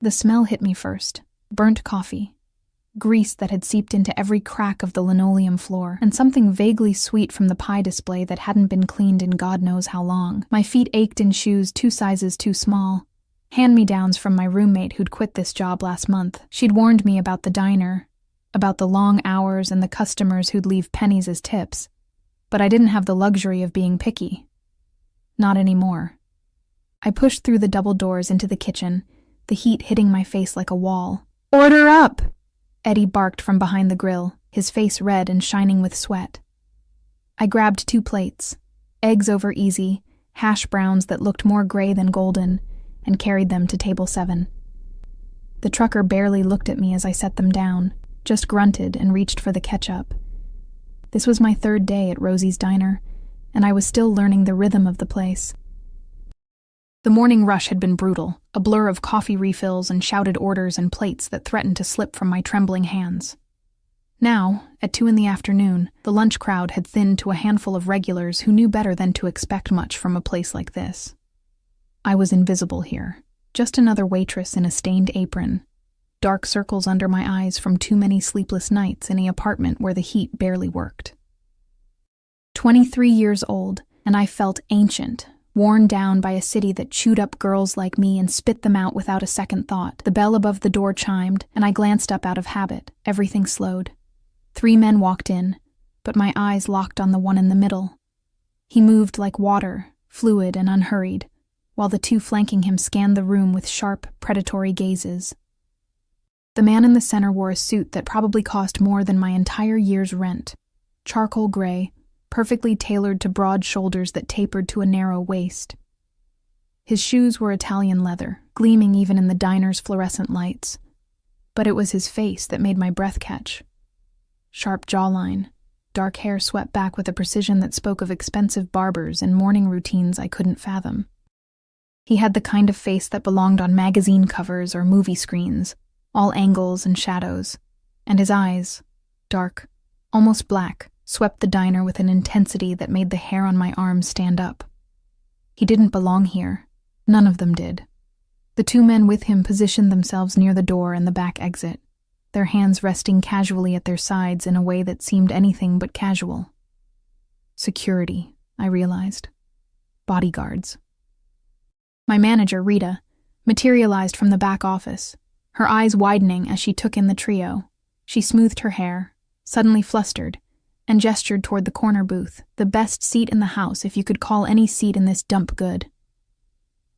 The smell hit me first. Burnt coffee. Grease that had seeped into every crack of the linoleum floor, and something vaguely sweet from the pie display that hadn't been cleaned in God knows how long. My feet ached in shoes 2 sizes too small. Hand-me-downs from my roommate who'd quit this job last month. She'd warned me about the diner, about the long hours and the customers who'd leave pennies as tips. But I didn't have the luxury of being picky. Not anymore. I pushed through the double doors into the kitchen, the heat hitting my face like a wall. "Order up!" Eddie barked from behind the grill, his face red and shining with sweat. I grabbed 2 plates, eggs over easy, hash browns that looked more gray than golden, and carried them to table 7. The trucker barely looked at me as I set them down, just grunted and reached for the ketchup. This was my 3rd day at Rosie's Diner, and I was still learning the rhythm of the place. The morning rush had been brutal, a blur of coffee refills and shouted orders and plates that threatened to slip from my trembling hands. Now, at 2 in the afternoon, the lunch crowd had thinned to a handful of regulars who knew better than to expect much from a place like this. I was invisible here, just another waitress in a stained apron, dark circles under my eyes from too many sleepless nights in an apartment where the heat barely worked. 23 years old, and I felt ancient, worn down by a city that chewed up girls like me and spit them out without a second thought. The bell above the door chimed, and I glanced up out of habit. Everything slowed. 3 men walked in, but my eyes locked on the one in the middle. He moved like water, fluid and unhurried, while the 2 flanking him scanned the room with sharp, predatory gazes. The man in the center wore a suit that probably cost more than my entire year's rent. Charcoal gray, perfectly tailored to broad shoulders that tapered to a narrow waist. His shoes were Italian leather, gleaming even in the diner's fluorescent lights. But it was his face that made my breath catch. Sharp jawline, dark hair swept back with a precision that spoke of expensive barbers and morning routines I couldn't fathom. He had the kind of face that belonged on magazine covers or movie screens, all angles and shadows, and his eyes, dark, almost black, swept the diner with an intensity that made the hair on my arms stand up. He didn't belong here. None of them did. The 2 men with him positioned themselves near the door and the back exit, their hands resting casually at their sides in a way that seemed anything but casual. Security, I realized. Bodyguards. My manager, Rita, materialized from the back office, her eyes widening as she took in the trio. She smoothed her hair, suddenly flustered, and gestured toward the corner booth, the best seat in the house if you could call any seat in this dump good.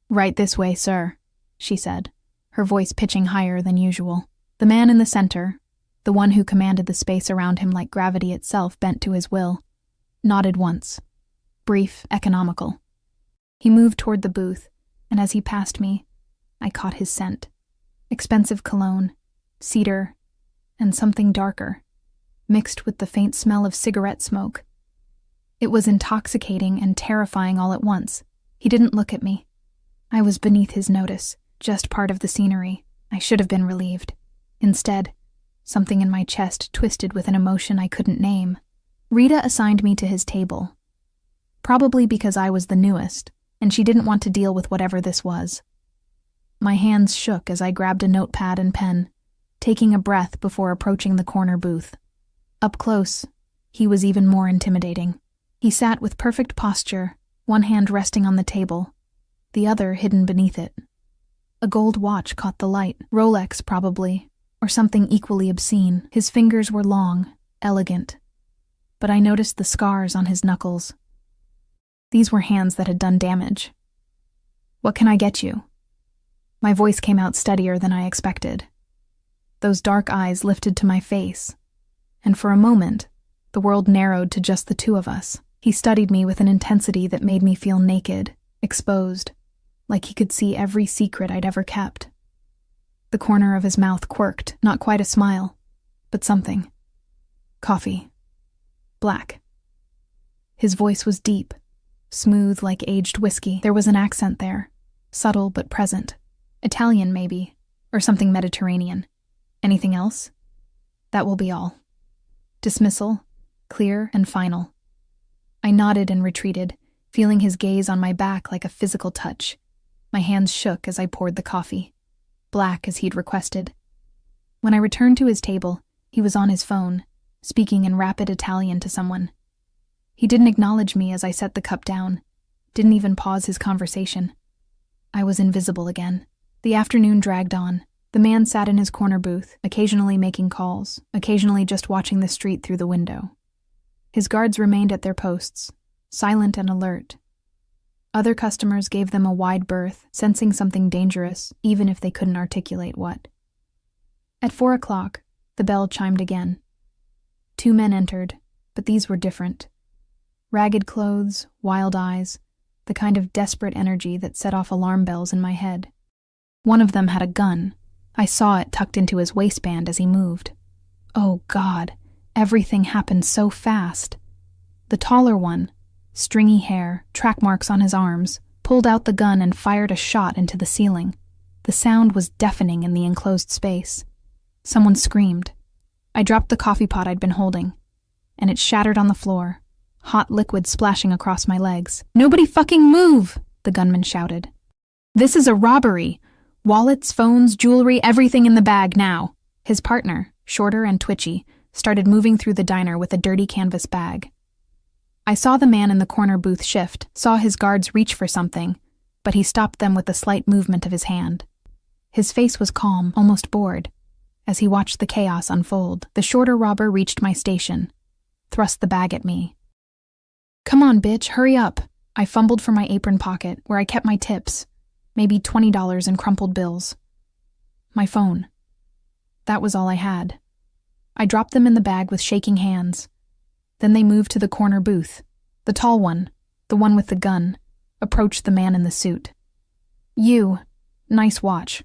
"Right this way, sir," she said, her voice pitching higher than usual. The man in the center, the one who commanded the space around him like gravity itself bent to his will, nodded once. Brief, economical. He moved toward the booth, and as he passed me, I caught his scent. Expensive cologne, cedar, and something darker, mixed with the faint smell of cigarette smoke. It was intoxicating and terrifying all at once. He didn't look at me. I was beneath his notice, just part of the scenery. I should have been relieved. Instead, something in my chest twisted with an emotion I couldn't name. Rita assigned me to his table. Probably because I was the newest, and she didn't want to deal with whatever this was. My hands shook as I grabbed a notepad and pen, taking a breath before approaching the corner booth. Up close, he was even more intimidating. He sat with perfect posture, one hand resting on the table, the other hidden beneath it. A gold watch caught the light, Rolex probably, or something equally obscene. His fingers were long, elegant, but I noticed the scars on his knuckles. These were hands that had done damage. "What can I get you?" My voice came out steadier than I expected. Those dark eyes lifted to my face, and for a moment, the world narrowed to just the 2 of us. He studied me with an intensity that made me feel naked, exposed, like he could see every secret I'd ever kept. The corner of his mouth quirked, not quite a smile, but something. Coffee. Black. His voice was deep, smooth like aged whiskey. There was an accent there, subtle but present. Italian, maybe, or something Mediterranean. Anything else? That will be all. Dismissal, clear and final. I nodded and retreated, feeling his gaze on my back like a physical touch. My hands shook as I poured the coffee. black as he'd requested. When I returned to his table, he was on his phone, speaking in rapid Italian to someone. He didn't acknowledge me as I set the cup down, didn't even pause his conversation. I was invisible again. The afternoon dragged on. The man sat in his corner booth, occasionally making calls, occasionally just watching the street through the window. His guards remained at their posts, silent and alert. Other customers gave them a wide berth, sensing something dangerous, even if they couldn't articulate what. At 4 o'clock, the bell chimed again. 2 men entered, but these were different. Ragged clothes, wild eyes, the kind of desperate energy that set off alarm bells in my head. One of them had a gun. I saw it tucked into his waistband as he moved. Oh God, everything happened so fast. The taller one, stringy hair, track marks on his arms, pulled out the gun and fired a shot into the ceiling. The sound was deafening in the enclosed space. Someone screamed. I dropped the coffee pot I'd been holding, and it shattered on the floor, hot liquid splashing across my legs. "Nobody fucking move!" the gunman shouted. "This is a robbery! Wallets, phones, jewelry, everything in the bag now." His partner, shorter and twitchy, started moving through the diner with a dirty canvas bag. I saw the man in the corner booth shift, saw his guards reach for something, but he stopped them with a slight movement of his hand. His face was calm, almost bored. As he watched the chaos unfold, the shorter robber reached my station, thrust the bag at me. "Come on, bitch, hurry up." I fumbled for my apron pocket, where I kept my tips, maybe $20 in crumpled bills. My phone. That was all I had. I dropped them in the bag with shaking hands. Then they moved to the corner booth. The tall one, the one with the gun, approached the man in the suit. "You. Nice watch.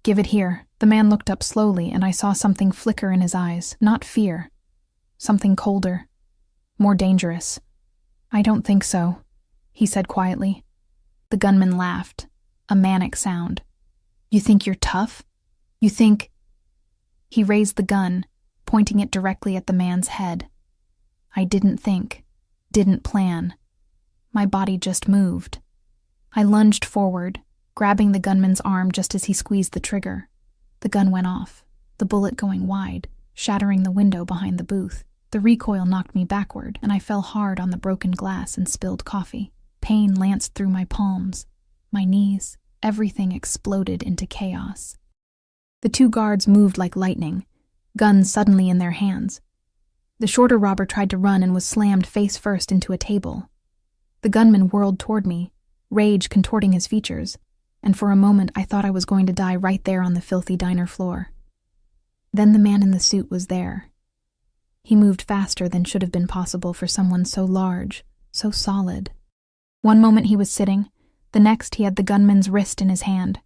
Give it here." The man looked up slowly, and I saw something flicker in his eyes. Not fear. Something colder. More dangerous. "I don't think so," he said quietly. The gunman laughed. A manic sound. "You think you're tough? You think—" He raised the gun, pointing it directly at the man's head. I didn't think, didn't plan. My body just moved. I lunged forward, grabbing the gunman's arm just as he squeezed the trigger. The gun went off, the bullet going wide, shattering the window behind the booth. The recoil knocked me backward, and I fell hard on the broken glass and spilled coffee. Pain lanced through my palms, my knees. Everything exploded into chaos. The 2 guards moved like lightning, guns suddenly in their hands. The shorter robber tried to run and was slammed face first into a table. The gunman whirled toward me, rage contorting his features, and for a moment I thought I was going to die right there on the filthy diner floor. Then the man in the suit was there. He moved faster than should have been possible for someone so large, so solid. One moment he was sitting, the next he had the gunman's wrist in his hand,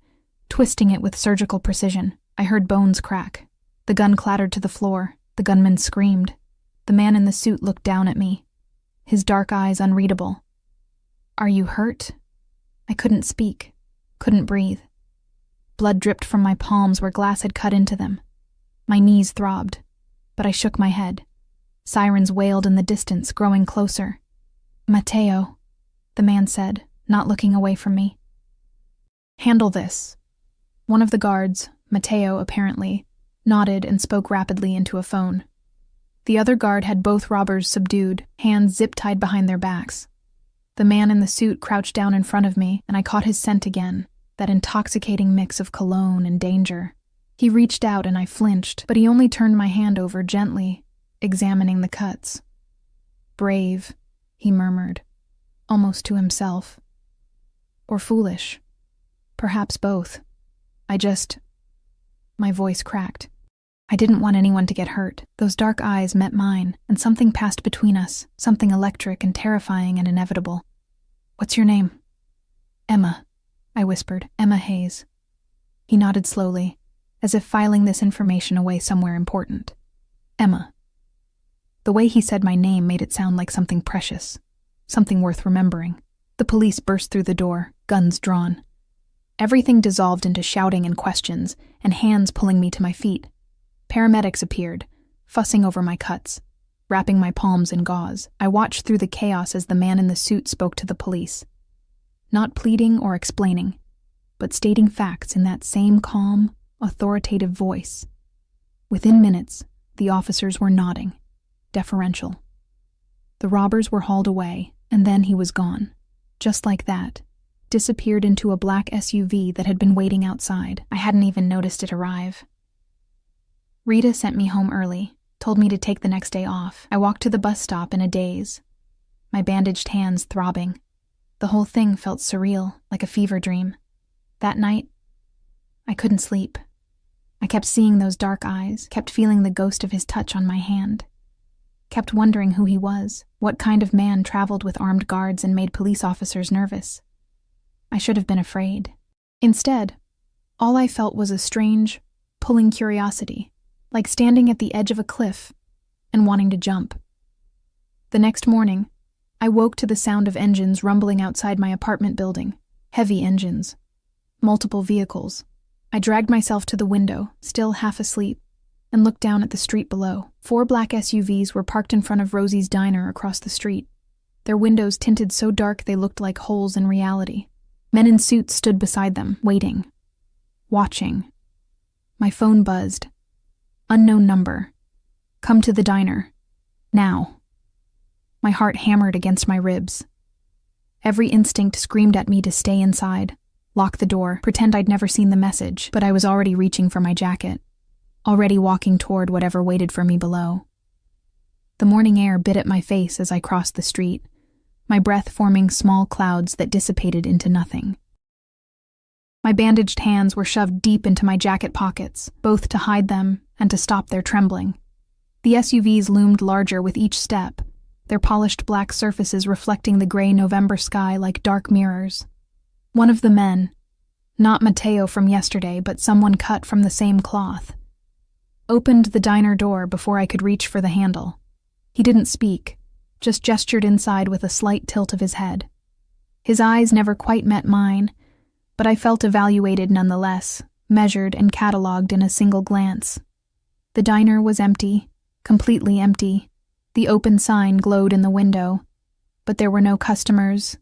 twisting it with surgical precision. I heard bones crack. The gun clattered to the floor. The gunman screamed. The man in the suit looked down at me, his dark eyes unreadable. "Are you hurt?" I couldn't speak, couldn't breathe. Blood dripped from my palms where glass had cut into them. My knees throbbed, but I shook my head. Sirens wailed in the distance, growing closer. "Matteo," the man said, not looking away from me. "Handle this." One of the guards, Matteo apparently, nodded and spoke rapidly into a phone. The other guard had both robbers subdued, hands zip-tied behind their backs. The man in the suit crouched down in front of me, and I caught his scent again, that intoxicating mix of cologne and danger. He reached out and I flinched, but he only turned my hand over gently, examining the cuts. "Brave," he murmured, almost to himself. Or foolish. Perhaps both. My voice cracked. I didn't want anyone to get hurt. Those dark eyes met mine, and something passed between us, something electric and terrifying and inevitable. "What's your name?" "Emma," I whispered. "Emma Hayes." He nodded slowly, as if filing this information away somewhere important. "Emma." The way he said my name made it sound like something precious, something worth remembering. The police burst through the door, guns drawn. Everything dissolved into shouting and questions, and hands pulling me to my feet. Paramedics appeared, fussing over my cuts, wrapping my palms in gauze. I watched through the chaos as the man in the suit spoke to the police. Not pleading or explaining, but stating facts in that same calm, authoritative voice. Within minutes, the officers were nodding, deferential. The robbers were hauled away, and then he was gone. Just like that. Disappeared into a black SUV that had been waiting outside. I hadn't even noticed it arrive. Rita sent me home early, told me to take the next day off. I walked to the bus stop in a daze, my bandaged hands throbbing. The whole thing felt surreal, like a fever dream. That night, I couldn't sleep. I kept seeing those dark eyes, kept feeling the ghost of his touch on my hand. Kept wondering who he was, what kind of man traveled with armed guards and made police officers nervous. I should have been afraid. Instead, all I felt was a strange, pulling curiosity, like standing at the edge of a cliff and wanting to jump. The next morning, I woke to the sound of engines rumbling outside my apartment building. Heavy engines. Multiple vehicles. I dragged myself to the window, still half asleep, and looked down at the street below. 4 black SUVs were parked in front of Rosie's diner across the street. Their windows tinted so dark they looked like holes in reality. Men in suits stood beside them, waiting. Watching. My phone buzzed. Unknown number. Come to the diner. Now. My heart hammered against my ribs. Every instinct screamed at me to stay inside, lock the door, pretend I'd never seen the message, but I was already reaching for my jacket, already walking toward whatever waited for me below. The morning air bit at my face as I crossed the street, my breath forming small clouds that dissipated into nothing. My bandaged hands were shoved deep into my jacket pockets, both to hide them and to stop their trembling. The SUVs loomed larger with each step, their polished black surfaces reflecting the gray November sky like dark mirrors. One of the men, not Mateo from yesterday, but someone cut from the same cloth, opened the diner door before I could reach for the handle. He didn't speak, just gestured inside with a slight tilt of his head. His eyes never quite met mine, but I felt evaluated nonetheless, measured and catalogued in a single glance. The diner was empty, completely empty. The open sign glowed in the window, but there were no customers,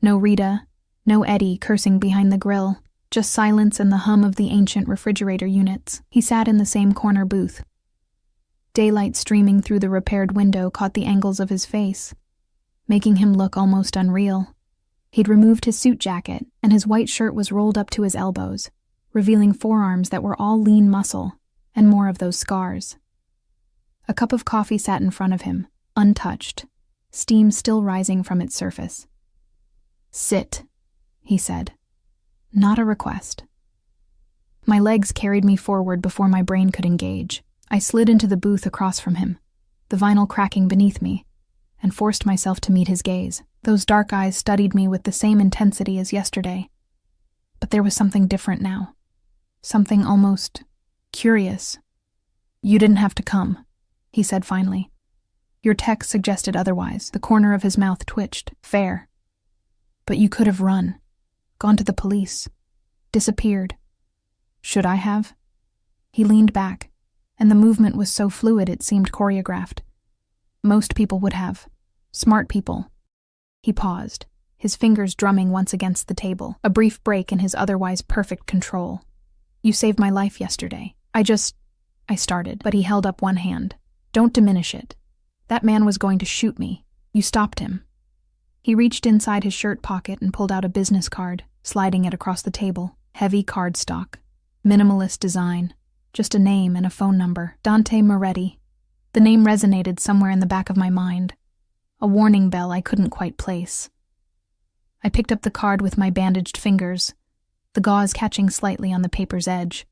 no Rita, no Eddie cursing behind the grill, just silence and the hum of the ancient refrigerator units. He sat in the same corner booth. Daylight streaming through the repaired window caught the angles of his face, making him look almost unreal. He'd removed his suit jacket, and his white shirt was rolled up to his elbows, revealing forearms that were all lean muscle, and more of those scars. A cup of coffee sat in front of him, untouched, steam still rising from its surface. "Sit," he said. Not a request. My legs carried me forward before my brain could engage. I slid into the booth across from him, the vinyl cracking beneath me, and forced myself to meet his gaze. Those dark eyes studied me with the same intensity as yesterday. But there was something different now. Something almost curious. "You didn't have to come," he said finally. "Your text suggested otherwise." The corner of his mouth twitched. "Fair. But you could have run. Gone to the police. Disappeared. Should I have?" He leaned back, and the movement was so fluid it seemed choreographed. "Most people would have. Smart people." He paused, his fingers drumming once against the table, a brief break in his otherwise perfect control. "You saved my life yesterday. I started, but he held up one hand. "Don't diminish it. That man was going to shoot me. You stopped him." He reached inside his shirt pocket and pulled out a business card, sliding it across the table. Heavy cardstock. Minimalist design. Just a name and a phone number. Dante Moretti. The name resonated somewhere in the back of my mind. A warning bell I couldn't quite place. I picked up the card with my bandaged fingers, the gauze catching slightly on the paper's edge.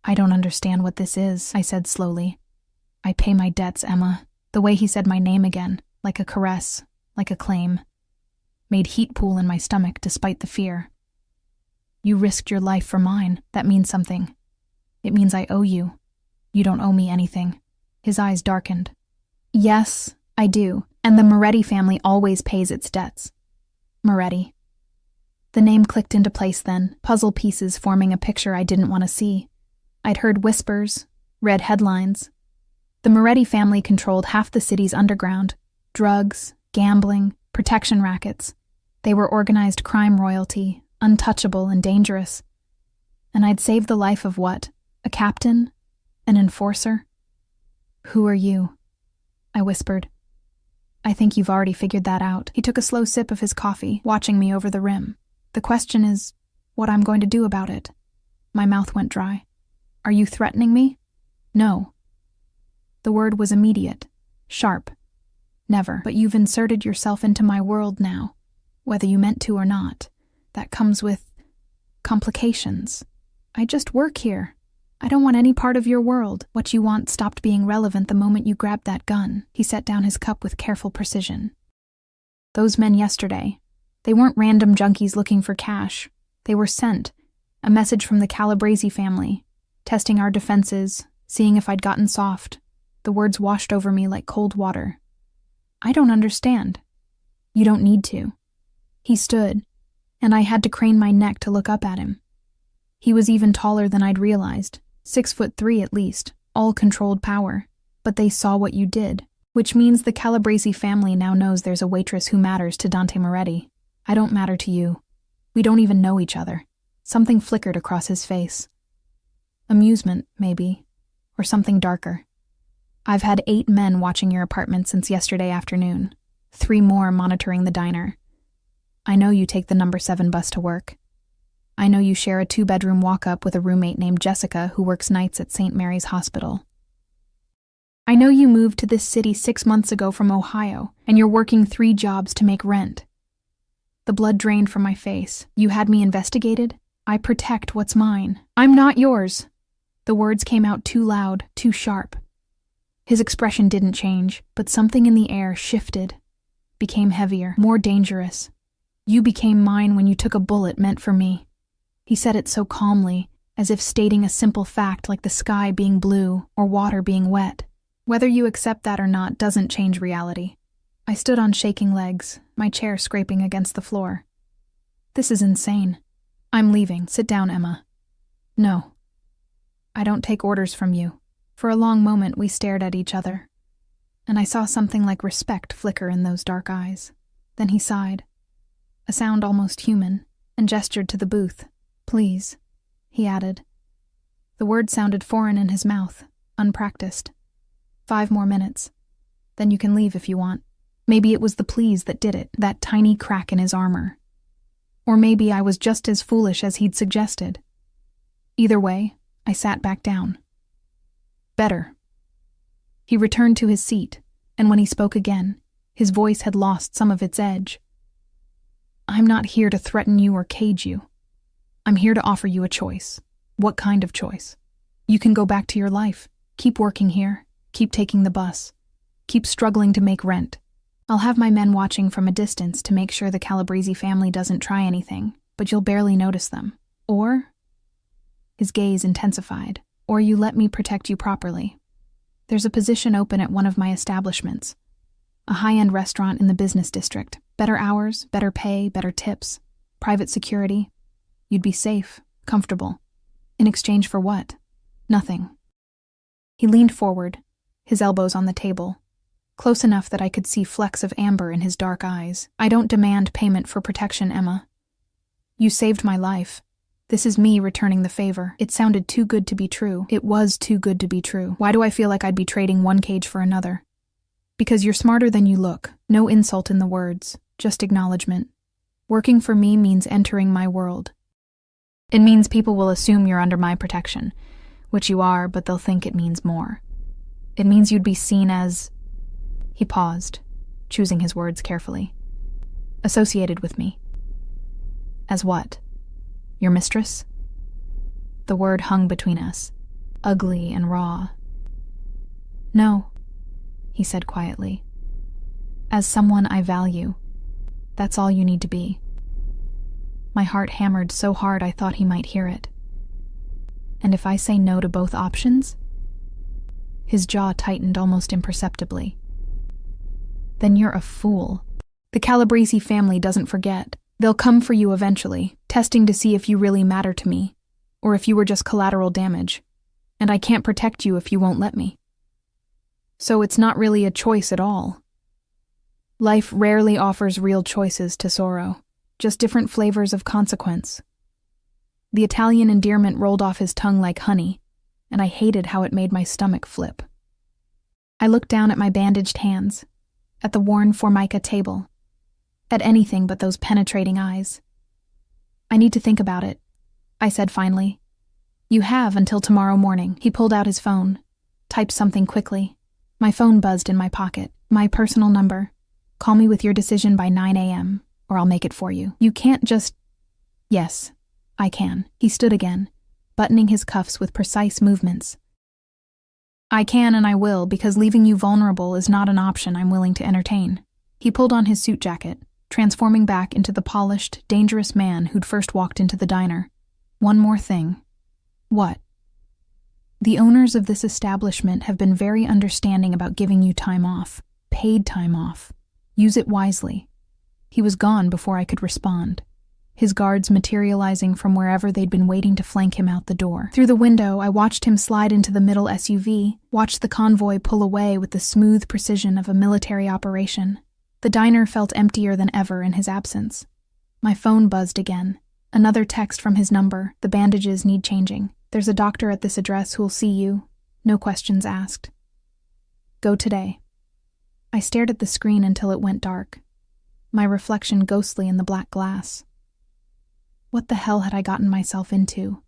"I don't understand what this is," I said slowly. "I pay my debts, Emma." The way he said my name again, like a caress, like a claim, made heat pool in my stomach despite the fear. "You risked your life for mine. That means something. It means I owe you. You don't owe me anything." His eyes darkened. "Yes, I do, and the Moretti family always pays its debts." Moretti. The name clicked into place then, puzzle pieces forming a picture I didn't want to see. I'd heard whispers, read headlines. The Moretti family controlled half the city's underground. Drugs, gambling, protection rackets. They were organized crime royalty, untouchable and dangerous. And I'd saved the life of what? A captain? An enforcer? Who are you? I whispered. I think you've already figured that out. He took a slow sip of his coffee, watching me over the rim. The question is, what I'm going to do about it. My mouth went dry. Are you threatening me? No. The word was immediate, sharp. Never. But you've inserted yourself into my world now, whether you meant to or not. That comes with complications. I just work here. I don't want any part of your world. What you want stopped being relevant the moment you grabbed that gun. He set down his cup with careful precision. Those men yesterday, they weren't random junkies looking for cash. They were sent. A message from the Calabrese family, testing our defenses, seeing if I'd gotten soft. The words washed over me like cold water. I don't understand. You don't need to. He stood, and I had to crane my neck to look up at him. He was even taller than I'd realized, 6'3" at least, all controlled power. But they saw what you did, which means the Calabrese family now knows there's a waitress who matters to Dante Moretti. I don't matter to you. We don't even know each other. Something flickered across his face. Amusement, maybe, or something darker. I've had 8 men watching your apartment since yesterday afternoon, 3 more monitoring the diner. I know you take the number 7 bus to work. I know you share a 2-bedroom walk-up with a roommate named Jessica who works nights at St. Mary's Hospital. I know you moved to this city 6 months ago from Ohio, and you're working 3 jobs to make rent. The blood drained from my face. You had me investigated? I protect what's mine. I'm not yours. The words came out too loud, too sharp. His expression didn't change, but something in the air shifted, became heavier, more dangerous. You became mine when you took a bullet meant for me. He said it so calmly, as if stating a simple fact like the sky being blue or water being wet. Whether you accept that or not doesn't change reality. I stood on shaking legs, my chair scraping against the floor. This is insane. I'm leaving. Sit down, Emma. No. I don't take orders from you. For a long moment we stared at each other, and I saw something like respect flicker in those dark eyes. Then he sighed, a sound almost human, and gestured to the booth. Please, he added. The word sounded foreign in his mouth, unpracticed. 5 more minutes. Then you can leave if you want. Maybe it was the please that did it, that tiny crack in his armor. Or maybe I was just as foolish as he'd suggested. Either way, I sat back down. Better. He returned to his seat, and when he spoke again, his voice had lost some of its edge. I'm not here to threaten you or cage you. I'm here to offer you a choice. What kind of choice? You can go back to your life, keep working here, keep taking the bus, keep struggling to make rent. I'll have my men watching from a distance to make sure the Calabrese family doesn't try anything, but you'll barely notice them. Or, his gaze intensified, or you let me protect you properly. There's a position open at one of my establishments, a high-end restaurant in the business district. Better hours, better pay, better tips, private security. You'd be safe, comfortable. In exchange for what? Nothing. He leaned forward, his elbows on the table, close enough that I could see flecks of amber in his dark eyes. I don't demand payment for protection, Emma. You saved my life. This is me returning the favor. It sounded too good to be true. It was too good to be true. Why do I feel like I'd be trading one cage for another? Because you're smarter than you look. No insult in the words, just acknowledgement. Working for me means entering my world. It means people will assume you're under my protection, which you are, but they'll think it means more. It means you'd be seen as... He paused, choosing his words carefully. Associated with me. As what? Your mistress? The word hung between us, ugly and raw. No, he said quietly. As someone I value. That's all you need to be. My heart hammered so hard I thought he might hear it. And if I say no to both options? His jaw tightened almost imperceptibly. Then you're a fool. The Calabrese family doesn't forget. They'll come for you eventually, testing to see if you really matter to me, or if you were just collateral damage. And I can't protect you if you won't let me. So it's not really a choice at all. Life rarely offers real choices, Tesoro, just different flavors of consequence. The Italian endearment rolled off his tongue like honey, and I hated how it made my stomach flip. I looked down at my bandaged hands, at the worn Formica table, at anything but those penetrating eyes. I need to think about it, I said finally. You have until tomorrow morning. He pulled out his phone, typed something quickly. My phone buzzed in my pocket. My personal number. Call me with your decision by 9 a.m., or I'll make it for you. You can't just... Yes, I can. He stood again, buttoning his cuffs with precise movements. I can and I will, because leaving you vulnerable is not an option I'm willing to entertain. He pulled on his suit jacket, transforming back into the polished, dangerous man who'd first walked into the diner. One more thing. What? The owners of this establishment have been very understanding about giving you time off, paid time off. Use it wisely. He was gone before I could respond, his guards materializing from wherever they'd been waiting to flank him out the door. Through the window, I watched him slide into the middle SUV, watched the convoy pull away with the smooth precision of a military operation. The diner felt emptier than ever in his absence. My phone buzzed again. Another text from his number. The bandages need changing. There's a doctor at this address who'll see you. No questions asked. Go today. I stared at the screen until it went dark, my reflection ghostly in the black glass. What the hell had I gotten myself into?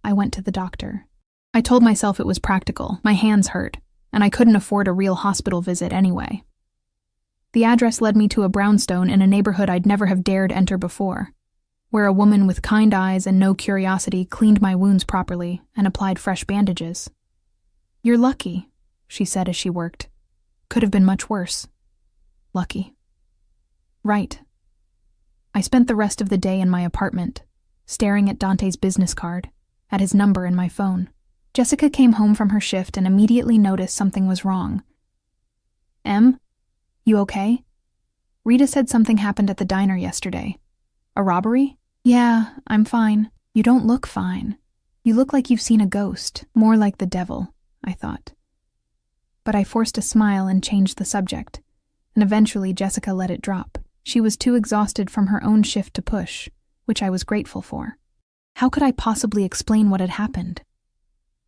I went to the doctor. I told myself it was practical. My hands hurt, and I couldn't afford a real hospital visit anyway. The address led me to a brownstone in a neighborhood I'd never have dared enter before, where a woman with kind eyes and no curiosity cleaned my wounds properly and applied fresh bandages. You're lucky, she said as she worked. Could have been much worse. Lucky. Right. I spent the rest of the day in my apartment, staring at Dante's business card, at his number in my phone. Jessica came home from her shift and immediately noticed something was wrong. Em? You okay? Rita said something happened at the diner yesterday. A robbery? Yeah, I'm fine. You don't look fine. You look like you've seen a ghost, more like the devil, I thought. But I forced a smile and changed the subject, and eventually Jessica let it drop. She was too exhausted from her own shift to push, which I was grateful for. How could I possibly explain what had happened?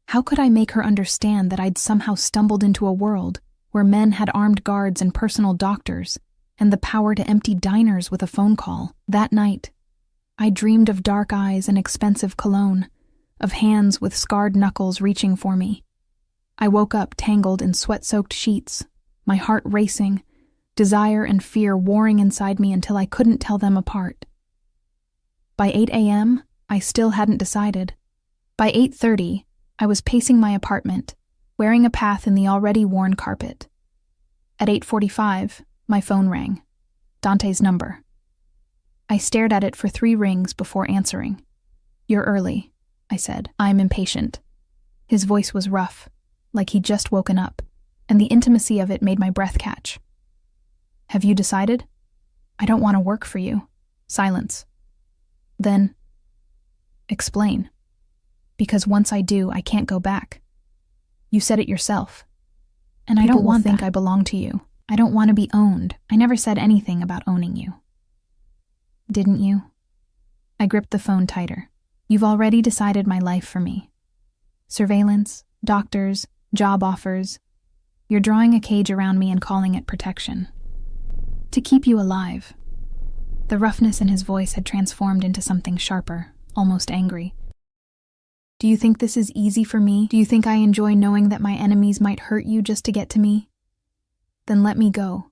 How could I make her understand that I'd somehow stumbled into a world where men had armed guards and personal doctors, and the power to empty diners with a phone call? That night, I dreamed of dark eyes and expensive cologne, of hands with scarred knuckles reaching for me. I woke up tangled in sweat-soaked sheets, my heart racing, desire and fear warring inside me until I couldn't tell them apart. By 8 a.m., I still hadn't decided. By 8:30, I was pacing my apartment, wearing a path in the already worn carpet. At 8:45, my phone rang. Dante's number. I stared at it for 3 rings before answering. You're early, I said. I'm impatient. His voice was rough, like he'd just woken up, and the intimacy of it made my breath catch. Have you decided? I don't want to work for you. Silence. Then, explain. Because once I do, I can't go back. You said it yourself. And I don't want to think I belong to you. I don't want to be owned. I never said anything about owning you. Didn't you? I gripped the phone tighter. You've already decided my life for me. Surveillance, doctors, job offers. You're drawing a cage around me and calling it protection. To keep you alive. The roughness in his voice had transformed into something sharper, almost angry. Do you think this is easy for me? Do you think I enjoy knowing that my enemies might hurt you just to get to me? Then let me go.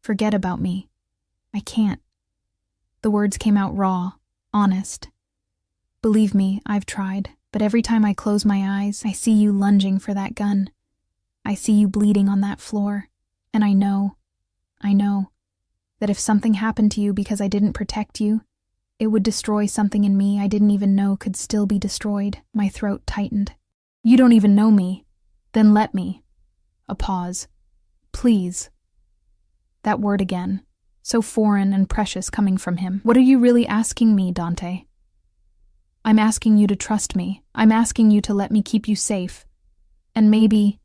Forget about me. I can't. The words came out raw, honest. Believe me, I've tried, but every time I close my eyes, I see you lunging for that gun. I see you bleeding on that floor, and I know, that if something happened to you because I didn't protect you, it would destroy something in me I didn't even know could still be destroyed. My throat tightened. You don't even know me. Then let me. A pause. Please. That word again, so foreign and precious coming from him. What are you really asking me, Dante? I'm asking you to trust me. I'm asking you to let me keep you safe. And maybe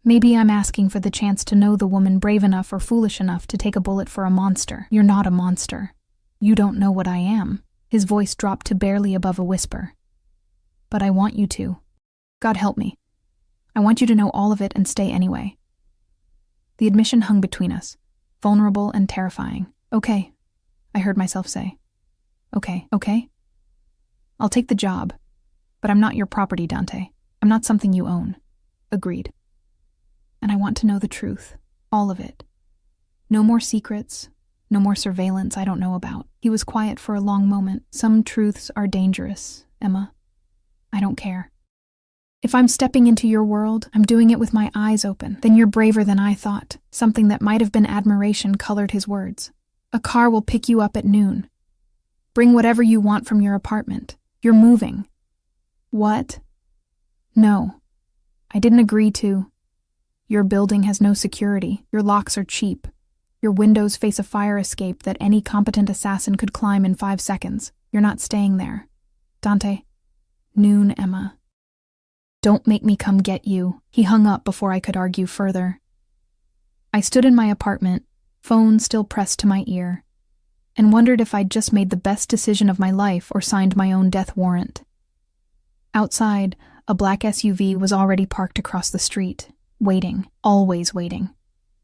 I'm asking for the chance to know the woman brave enough or foolish enough to take a bullet for a monster. You're not a monster. You don't know what I am. His voice dropped to barely above a whisper. But I want you to. God help me. I want you to know all of it and stay anyway. The admission hung between us, vulnerable and terrifying. Okay, I heard myself say. Okay? I'll take the job, but I'm not your property, Dante. I'm not something you own. Agreed. And I want to know the truth, all of it. No more secrets, no more surveillance I don't know about. He was quiet for a long moment. Some truths are dangerous, Emma. I don't care. If I'm stepping into your world, I'm doing it with my eyes open. Then you're braver than I thought. Something that might have been admiration colored his words. A car will pick you up at noon. Bring whatever you want from your apartment. You're moving. What? No. I didn't agree to. Your building has no security. Your locks are cheap. Your windows face a fire escape that any competent assassin could climb in 5 seconds. You're not staying there. Dante. Noon, Emma. Don't make me come get you. He hung up before I could argue further. I stood in my apartment, phone still pressed to my ear, and wondered if I'd just made the best decision of my life or signed my own death warrant. Outside, a black SUV was already parked across the street, waiting, always waiting.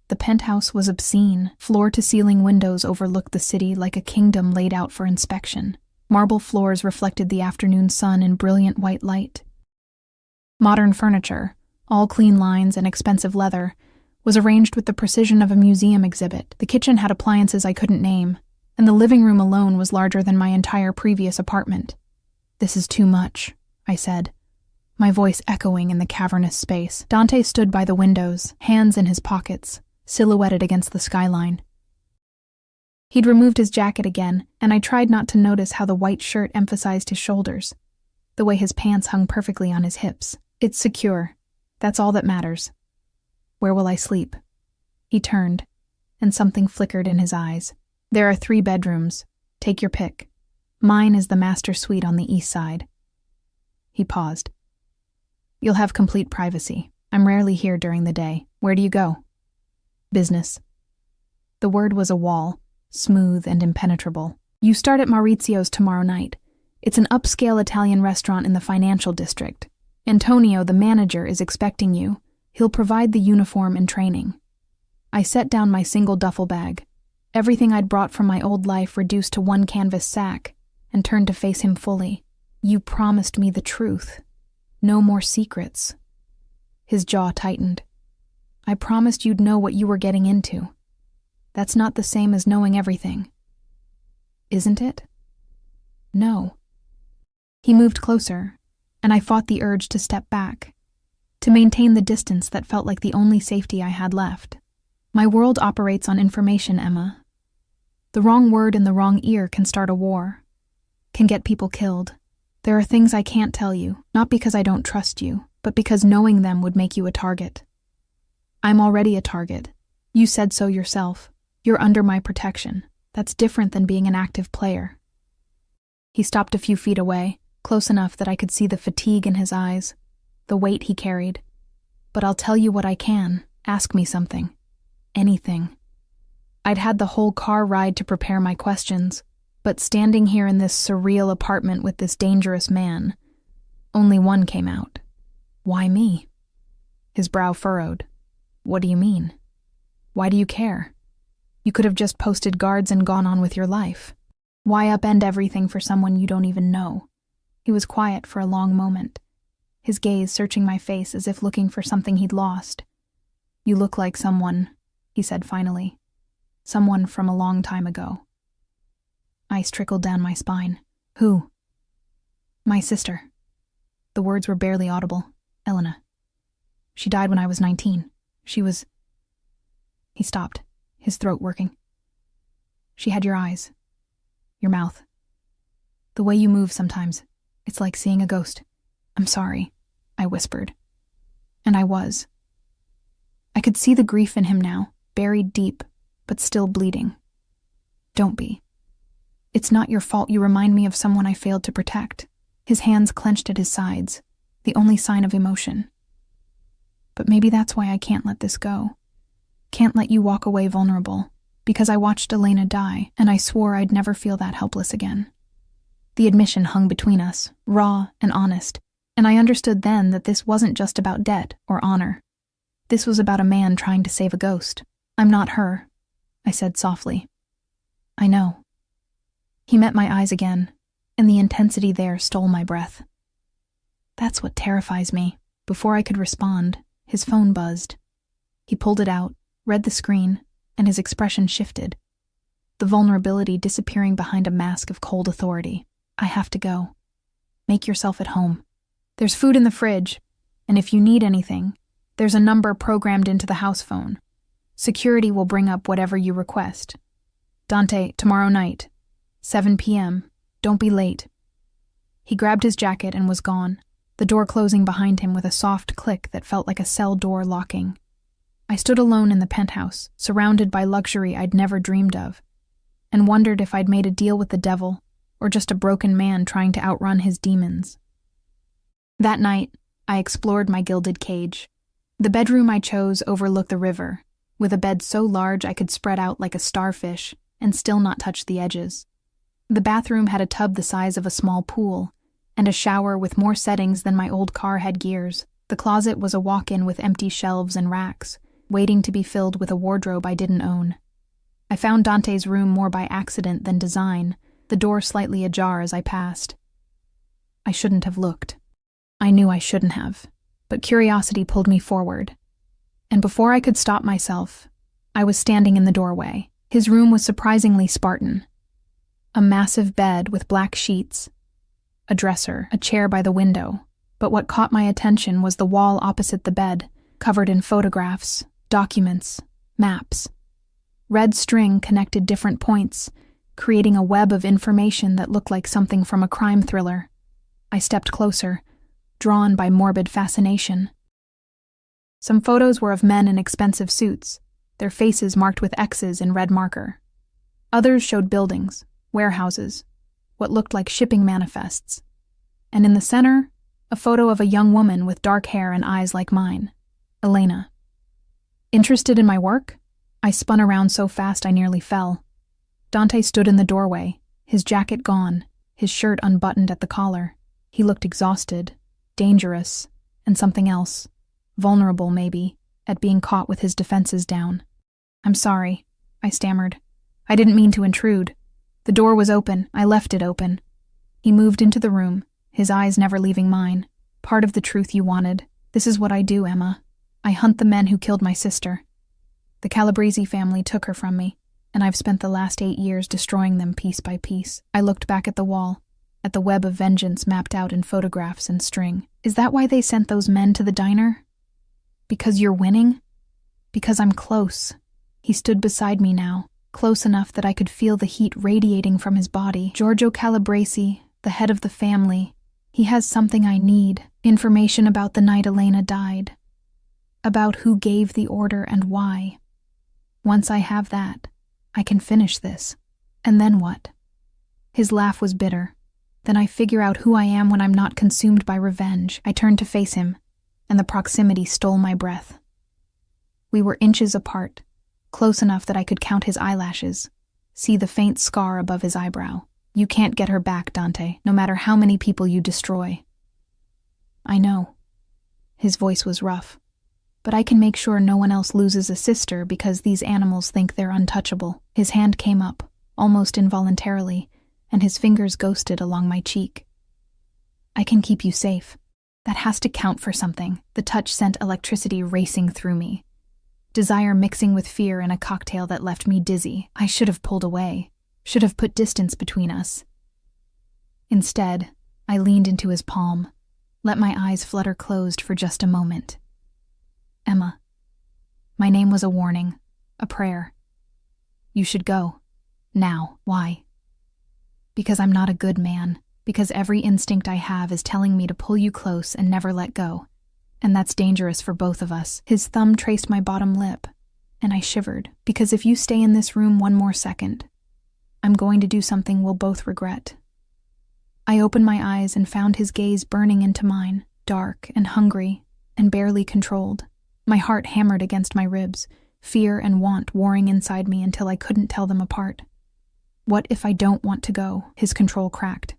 The penthouse was obscene. Floor-to-ceiling windows overlooked the city like a kingdom laid out for inspection. Marble floors reflected the afternoon sun in brilliant white light. Modern furniture, all clean lines and expensive leather, was arranged with the precision of a museum exhibit. The kitchen had appliances I couldn't name, and the living room alone was larger than my entire previous apartment. This is too much, I said, my voice echoing in the cavernous space. Dante stood by the windows, hands in his pockets, silhouetted against the skyline. He'd removed his jacket again, and I tried not to notice how the white shirt emphasized his shoulders, the way his pants hung perfectly on his hips. It's secure. That's all that matters. Where will I sleep? He turned, and something flickered in his eyes. There are 3 bedrooms. Take your pick. Mine is the master suite on the east side. He paused. You'll have complete privacy. I'm rarely here during the day. Where do you go? Business. The word was a wall, smooth and impenetrable. You start at Maurizio's tomorrow night. It's an upscale Italian restaurant in the financial district. Antonio, the manager, is expecting you. He'll provide the uniform and training. I set down my single duffel bag, everything I'd brought from my old life reduced to one canvas sack, and turned to face him fully. You promised me the truth. No more secrets. His jaw tightened. I promised you'd know what you were getting into. That's not the same as knowing everything. Isn't it? No. He moved closer, and I fought the urge to step back, to maintain the distance that felt like the only safety I had left. My world operates on information, Emma. The wrong word in the wrong ear can start a war, can get people killed. There are things I can't tell you, not because I don't trust you, but because knowing them would make you a target. I'm already a target. You said so yourself. You're under my protection. That's different than being an active player. He stopped a few feet away, close enough that I could see the fatigue in his eyes, the weight he carried. But I'll tell you what I can. Ask me something. Anything. I'd had the whole car ride to prepare my questions, but standing here in this surreal apartment with this dangerous man, only one came out. Why me? His brow furrowed. What do you mean? Why do you care? You could have just posted guards and gone on with your life. Why upend everything for someone you don't even know? He was quiet for a long moment, his gaze searching my face as if looking for something he'd lost. You look like someone, he said finally. Someone from a long time ago. Ice trickled down my spine. Who? My sister. The words were barely audible. Elena. She died when I was 19. She was... He stopped, his throat working. She had your eyes. Your mouth. The way you move sometimes. It's like seeing a ghost. I'm sorry, I whispered. And I was. I could see the grief in him now, buried deep, but still bleeding. Don't be. It's not your fault you remind me of someone I failed to protect. His hands clenched at his sides, the only sign of emotion. But maybe that's why I can't let this go. Can't let you walk away vulnerable, because I watched Elena die, and I swore I'd never feel that helpless again. The admission hung between us, raw and honest, and I understood then that this wasn't just about debt or honor. This was about a man trying to save a ghost. "I'm not her," I said softly. "I know." He met my eyes again, and the intensity there stole my breath. "That's what terrifies me." Before I could respond, his phone buzzed. He pulled it out, read the screen, and his expression shifted, the vulnerability disappearing behind a mask of cold authority. "I have to go. Make yourself at home. There's food in the fridge, and if you need anything, there's a number programmed into the house phone. Security will bring up whatever you request. Dante, tomorrow night, 7 p.m. Don't be late." He grabbed his jacket and was gone, the door closing behind him with a soft click that felt like a cell door locking. I stood alone in the penthouse, surrounded by luxury I'd never dreamed of, and wondered if I'd made a deal with the devil or just a broken man trying to outrun his demons. That night, I explored my gilded cage. The bedroom I chose overlooked the river, with a bed so large I could spread out like a starfish and still not touch the edges. The bathroom had a tub the size of a small pool, and a shower with more settings than my old car had gears. The closet was a walk-in with empty shelves and racks, waiting to be filled with a wardrobe I didn't own. I found Dante's room more by accident than design, the door slightly ajar as I passed. I shouldn't have looked. I knew I shouldn't have, but curiosity pulled me forward. And before I could stop myself, I was standing in the doorway. His room was surprisingly Spartan. A massive bed with black sheets, a dresser, a chair by the window, but what caught my attention was the wall opposite the bed, covered in photographs, documents, maps. Red string connected different points, creating a web of information that looked like something from a crime thriller. I stepped closer, drawn by morbid fascination. Some photos were of men in expensive suits, their faces marked with X's in red marker. Others showed buildings, warehouses, what looked like shipping manifests. And in the center, a photo of a young woman with dark hair and eyes like mine, Elena. Interested in my work? I spun around so fast I nearly fell. Dante stood in the doorway, his jacket gone, his shirt unbuttoned at the collar. He looked exhausted, dangerous, and something else, vulnerable maybe, at being caught with his defenses down. "I'm sorry," I stammered. "I didn't mean to intrude. The door was open. I left it open." He moved into the room, his eyes never leaving mine. "Part of the truth you wanted. This is what I do, Emma. I hunt the men who killed my sister. The Calabrese family took her from me, and I've spent the last 8 years destroying them piece by piece." I looked back at the wall, at the web of vengeance mapped out in photographs and string. "Is that why they sent those men to the diner? Because you're winning? Because I'm close." He stood beside me now, close enough that I could feel the heat radiating from his body. "Giorgio Calabrese, the head of the family. He has something I need. Information about the night Elena died. About who gave the order and why. Once I have that, I can finish this. And then what?" His laugh was bitter. "Then I figure out who I am when I'm not consumed by revenge." I turned to face him, and the proximity stole my breath. We were inches apart, close enough that I could count his eyelashes, see the faint scar above his eyebrow. "You can't get her back, Dante, no matter how many people you destroy." "I know." His voice was rough. "But I can make sure no one else loses a sister because these animals think they're untouchable." His hand came up, almost involuntarily, and his fingers ghosted along my cheek. "I can keep you safe. That has to count for something." The touch sent electricity racing through me. Desire mixing with fear in a cocktail that left me dizzy. I should have pulled away, should have put distance between us. Instead, I leaned into his palm, let my eyes flutter closed for just a moment. "Emma." My name was a warning, a prayer. "You should go. Now." "Why?" "Because I'm not a good man. Because every instinct I have is telling me to pull you close and never let go. And that's dangerous for both of us." His thumb traced my bottom lip, and I shivered. "Because if you stay in this room one more second, I'm going to do something we'll both regret." I opened my eyes and found his gaze burning into mine, dark and hungry and barely controlled. My heart hammered against my ribs, fear and want warring inside me until I couldn't tell them apart. "What if I don't want to go?" His control cracked.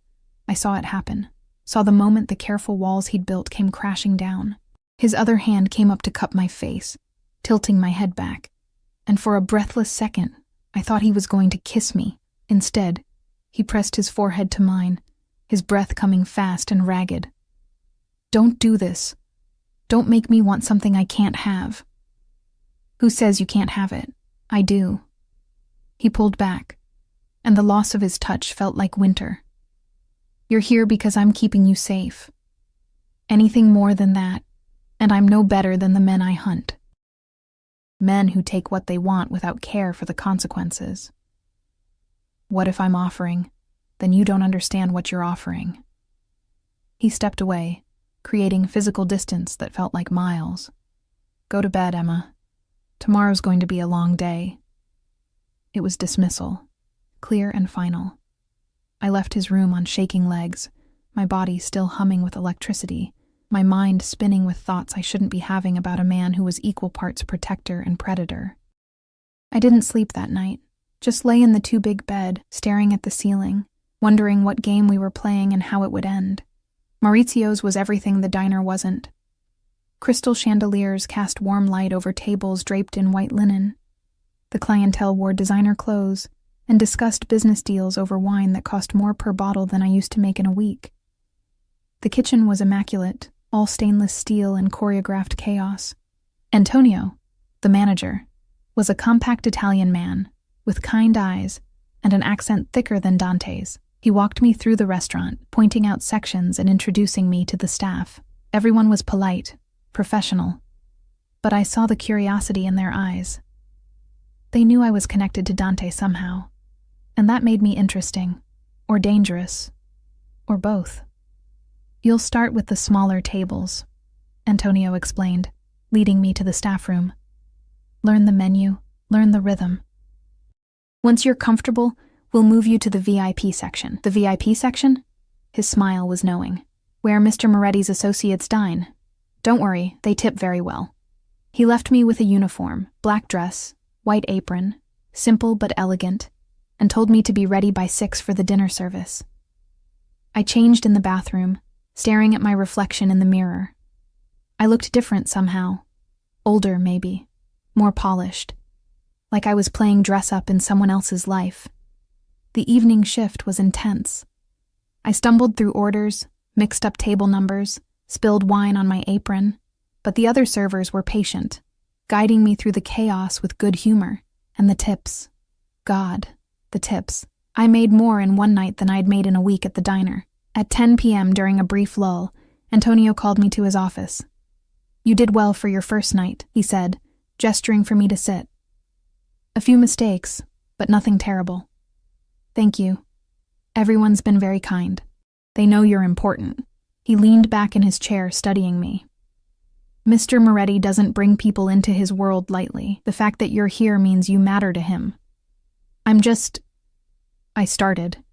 I saw it happen, saw the moment the careful walls he'd built came crashing down. His other hand came up to cup my face, tilting my head back, and for a breathless second, I thought he was going to kiss me. Instead, he pressed his forehead to mine, his breath coming fast and ragged. "Don't do this. Don't make me want something I can't have." "Who says you can't have it? I do." He pulled back, and the loss of his touch felt like winter. "You're here because I'm keeping you safe. Anything more than that, and I'm no better than the men I hunt. Men who take what they want without care for the consequences. What if I'm offering? Then you don't understand what you're offering." He stepped away, creating physical distance that felt like miles. "Go to bed, Emma. Tomorrow's going to be a long day." It was dismissal, clear and final. I left his room on shaking legs, my body still humming with electricity, my mind spinning with thoughts I shouldn't be having about a man who was equal parts protector and predator. I didn't sleep that night, just lay in the too-big bed, staring at the ceiling, wondering what game we were playing and how it would end. Maurizio's was everything the diner wasn't. Crystal chandeliers cast warm light over tables draped in white linen. The clientele wore designer clothes and discussed business deals over wine that cost more per bottle than I used to make in a week. The kitchen was immaculate, all stainless steel and choreographed chaos. Antonio, the manager, was a compact Italian man with kind eyes and an accent thicker than Dante's. He walked me through the restaurant, pointing out sections and introducing me to the staff. Everyone was polite, professional, but I saw the curiosity in their eyes. They knew I was connected to Dante somehow, and that made me interesting, or dangerous, or both. "You'll start with the smaller tables," Antonio explained, leading me to the staff room. "Learn the menu, learn the rhythm. Once you're comfortable, we'll move you to the VIP section." "The VIP section?" His smile was knowing. "Where Mr. Moretti's associates dine. Don't worry, they tip very well." He left me with a uniform, black dress, white apron, simple but elegant, and told me to be ready by 6 for the dinner service. I changed in the bathroom, staring at my reflection in the mirror. I looked different somehow. Older, maybe. More polished. Like I was playing dress-up in someone else's life. The evening shift was intense. I stumbled through orders, mixed up table numbers, spilled wine on my apron, but the other servers were patient, guiding me through the chaos with good humor. And the tips. God, the tips. I made more in one night than I'd made in a week at the diner. At 10 p.m. during a brief lull, Antonio called me to his office. "You did well for your first night," he said, gesturing for me to sit. "A few mistakes, but nothing terrible." "Thank you. Everyone's been very kind. They know you're important." He leaned back in his chair, studying me. "Mr. Moretti doesn't bring people into his world lightly. The fact that you're here means you matter to him." I started,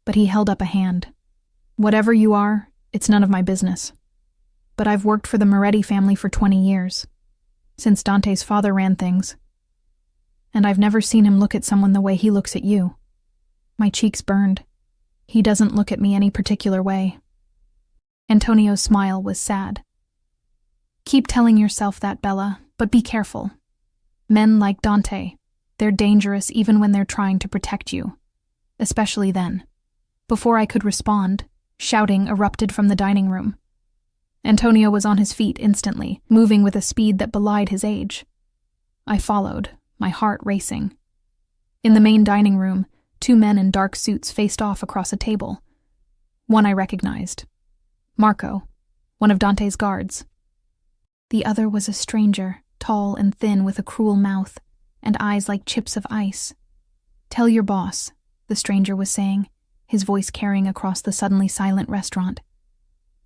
but he held up a hand. "Whatever you are, it's none of my business. But I've worked for the Moretti family for 20 years, since Dante's father ran things. And I've never seen him look at someone the way he looks at you." My cheeks burned. "He doesn't look at me any particular way." Antonio's smile was sad. "Keep telling yourself that, Bella, but be careful. Men like Dante, they're dangerous even when they're trying to protect you. Especially then." Before I could respond, shouting erupted from the dining room. Antonio was on his feet instantly, moving with a speed that belied his age. I followed, my heart racing. In the main dining room, 2 men in dark suits faced off across a table. One I recognized. Marco, one of Dante's guards. The other was a stranger, tall and thin with a cruel mouth, and eyes like chips of ice. "Tell your boss," the stranger was saying, his voice carrying across the suddenly silent restaurant,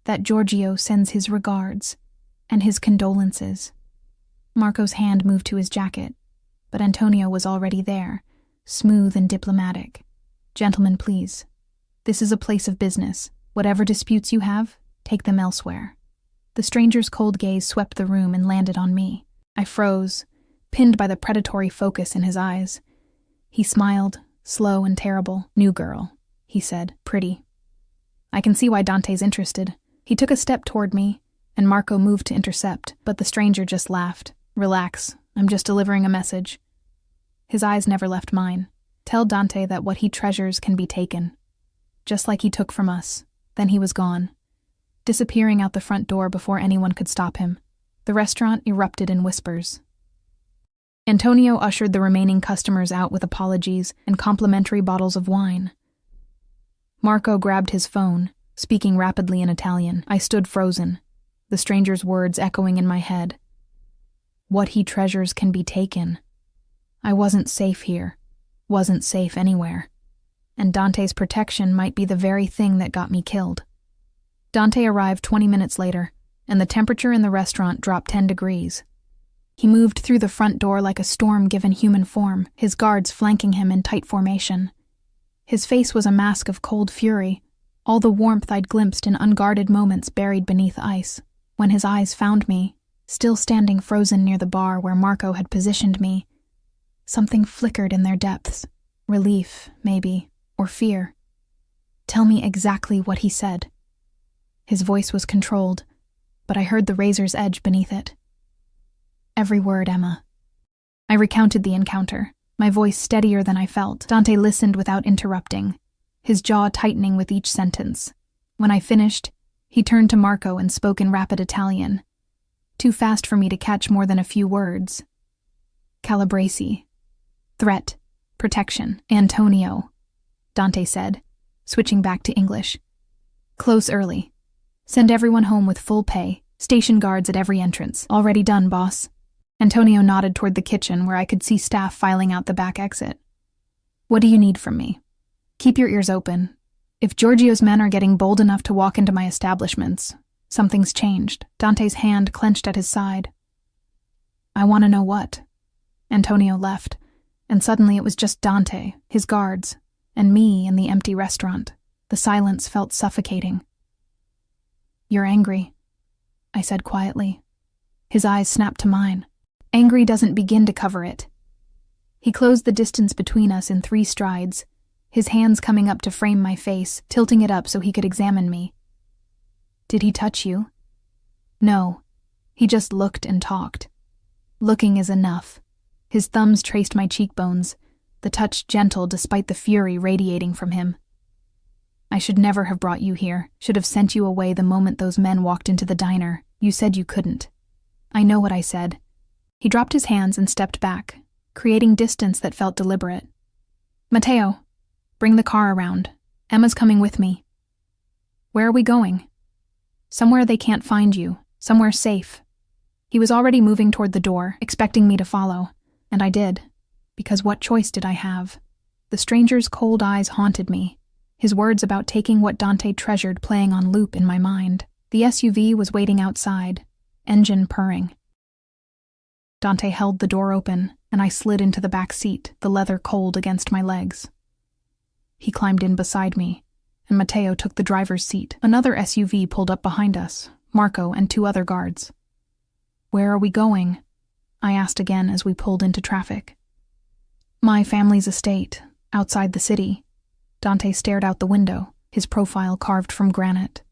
"that Giorgio sends his regards and his condolences." Marco's hand moved to his jacket, but Antonio was already there, smooth and diplomatic. "Gentlemen, please. This is a place of business. Whatever disputes you have, take them elsewhere." The stranger's cold gaze swept the room and landed on me. I froze, pinned by the predatory focus in his eyes. He smiled, slow and terrible. "New girl," he said, "pretty." I can see why Dante's interested. He took a step toward me, and Marco moved to intercept, but the stranger just laughed. Relax, I'm just delivering a message. His eyes never left mine. Tell Dante that what he treasures can be taken. Just like he took from us. Then he was gone, disappearing out the front door before anyone could stop him. The restaurant erupted in whispers. Antonio ushered the remaining customers out with apologies and complimentary bottles of wine. Marco grabbed his phone, speaking rapidly in Italian. I stood frozen, the stranger's words echoing in my head. What he treasures can be taken. I wasn't safe here, wasn't safe anywhere, and Dante's protection might be the very thing that got me killed. Dante arrived 20 minutes later, and the temperature in the restaurant dropped 10 degrees. He moved through the front door like a storm given human form, his guards flanking him in tight formation. His face was a mask of cold fury, all the warmth I'd glimpsed in unguarded moments buried beneath ice. When his eyes found me, still standing frozen near the bar where Marco had positioned me, something flickered in their depths. Relief, maybe, or fear. Tell me exactly what he said. His voice was controlled, but I heard the razor's edge beneath it. Every word, Emma. I recounted the encounter, my voice steadier than I felt. Dante listened without interrupting, his jaw tightening with each sentence. When I finished, he turned to Marco and spoke in rapid Italian, too fast for me to catch more than a few words. Calabresi. Threat. Protection. Antonio, Dante said, switching back to English. Close early. Send everyone home with full pay, station guards at every entrance. Already done, boss. Antonio nodded toward the kitchen where I could see staff filing out the back exit. What do you need from me? Keep your ears open. If Giorgio's men are getting bold enough to walk into my establishments, something's changed. Dante's hand clenched at his side. I want to know what. Antonio left, and suddenly it was just Dante, his guards, and me in the empty restaurant. The silence felt suffocating. You're angry, I said quietly. His eyes snapped to mine. Angry doesn't begin to cover it. He closed the distance between us in 3 strides, his hands coming up to frame my face, tilting it up so he could examine me. Did he touch you? No. He just looked and talked. Looking is enough. His thumbs traced my cheekbones, the touch gentle despite the fury radiating from him. I should never have brought you here, should have sent you away the moment those men walked into the diner. You said you couldn't. I know what I said. He dropped his hands and stepped back, creating distance that felt deliberate. Matteo, bring the car around. Emma's coming with me. Where are we going? Somewhere they can't find you, somewhere safe. He was already moving toward the door, expecting me to follow, and I did, because what choice did I have? The stranger's cold eyes haunted me, his words about taking what Dante treasured playing on loop in my mind. The SUV was waiting outside, engine purring. Dante held the door open, and I slid into the back seat, the leather cold against my legs. He climbed in beside me, and Matteo took the driver's seat. Another SUV pulled up behind us, Marco and 2 other guards. Where are we going? I asked again as we pulled into traffic. My family's estate, outside the city. Dante stared out the window, his profile carved from granite.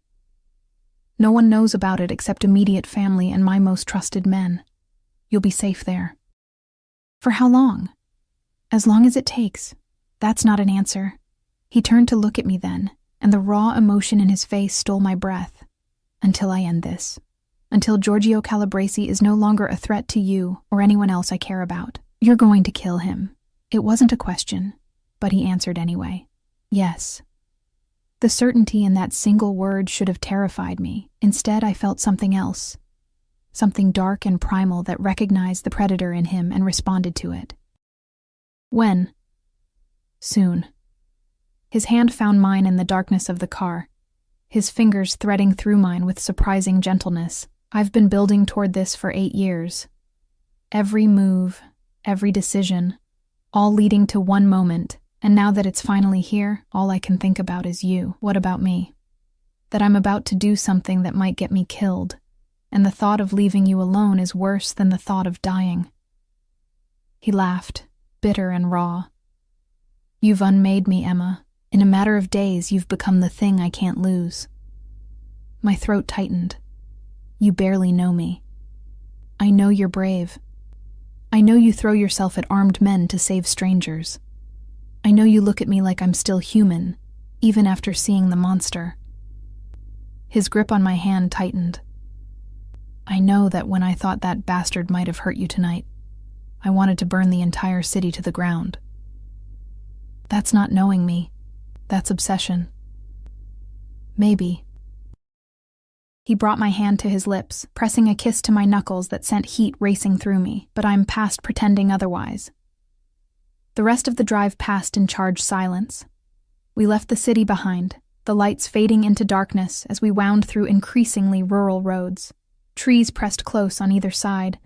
No one knows about it except immediate family and my most trusted men. You'll be safe there. For how long? As long as it takes. That's not an answer. He turned to look at me then, and the raw emotion in his face stole my breath. Until I end this. Until Giorgio Calabresi is no longer a threat to you or anyone else I care about. You're going to kill him. It wasn't a question, but he answered anyway. Yes. The certainty in that single word should have terrified me. Instead, I felt something else. Something dark and primal that recognized the predator in him and responded to it. When? Soon. His hand found mine in the darkness of the car, his fingers threading through mine with surprising gentleness. I've been building toward this for 8 years. Every move, every decision, all leading to one moment, and now that it's finally here, all I can think about is you. What about me? That I'm about to do something that might get me killed, and the thought of leaving you alone is worse than the thought of dying. He laughed, bitter and raw. You've unmade me, Emma. In a matter of days, you've become the thing I can't lose. My throat tightened. You barely know me. I know you're brave. I know you throw yourself at armed men to save strangers. I know you look at me like I'm still human, even after seeing the monster. His grip on my hand tightened. I know that when I thought that bastard might have hurt you tonight, I wanted to burn the entire city to the ground. That's not knowing me. That's obsession. Maybe. He brought my hand to his lips, pressing a kiss to my knuckles that sent heat racing through me, but I'm past pretending otherwise. The rest of the drive passed in charged silence. We left the city behind, the lights fading into darkness as we wound through increasingly rural roads. Trees pressed close on either side,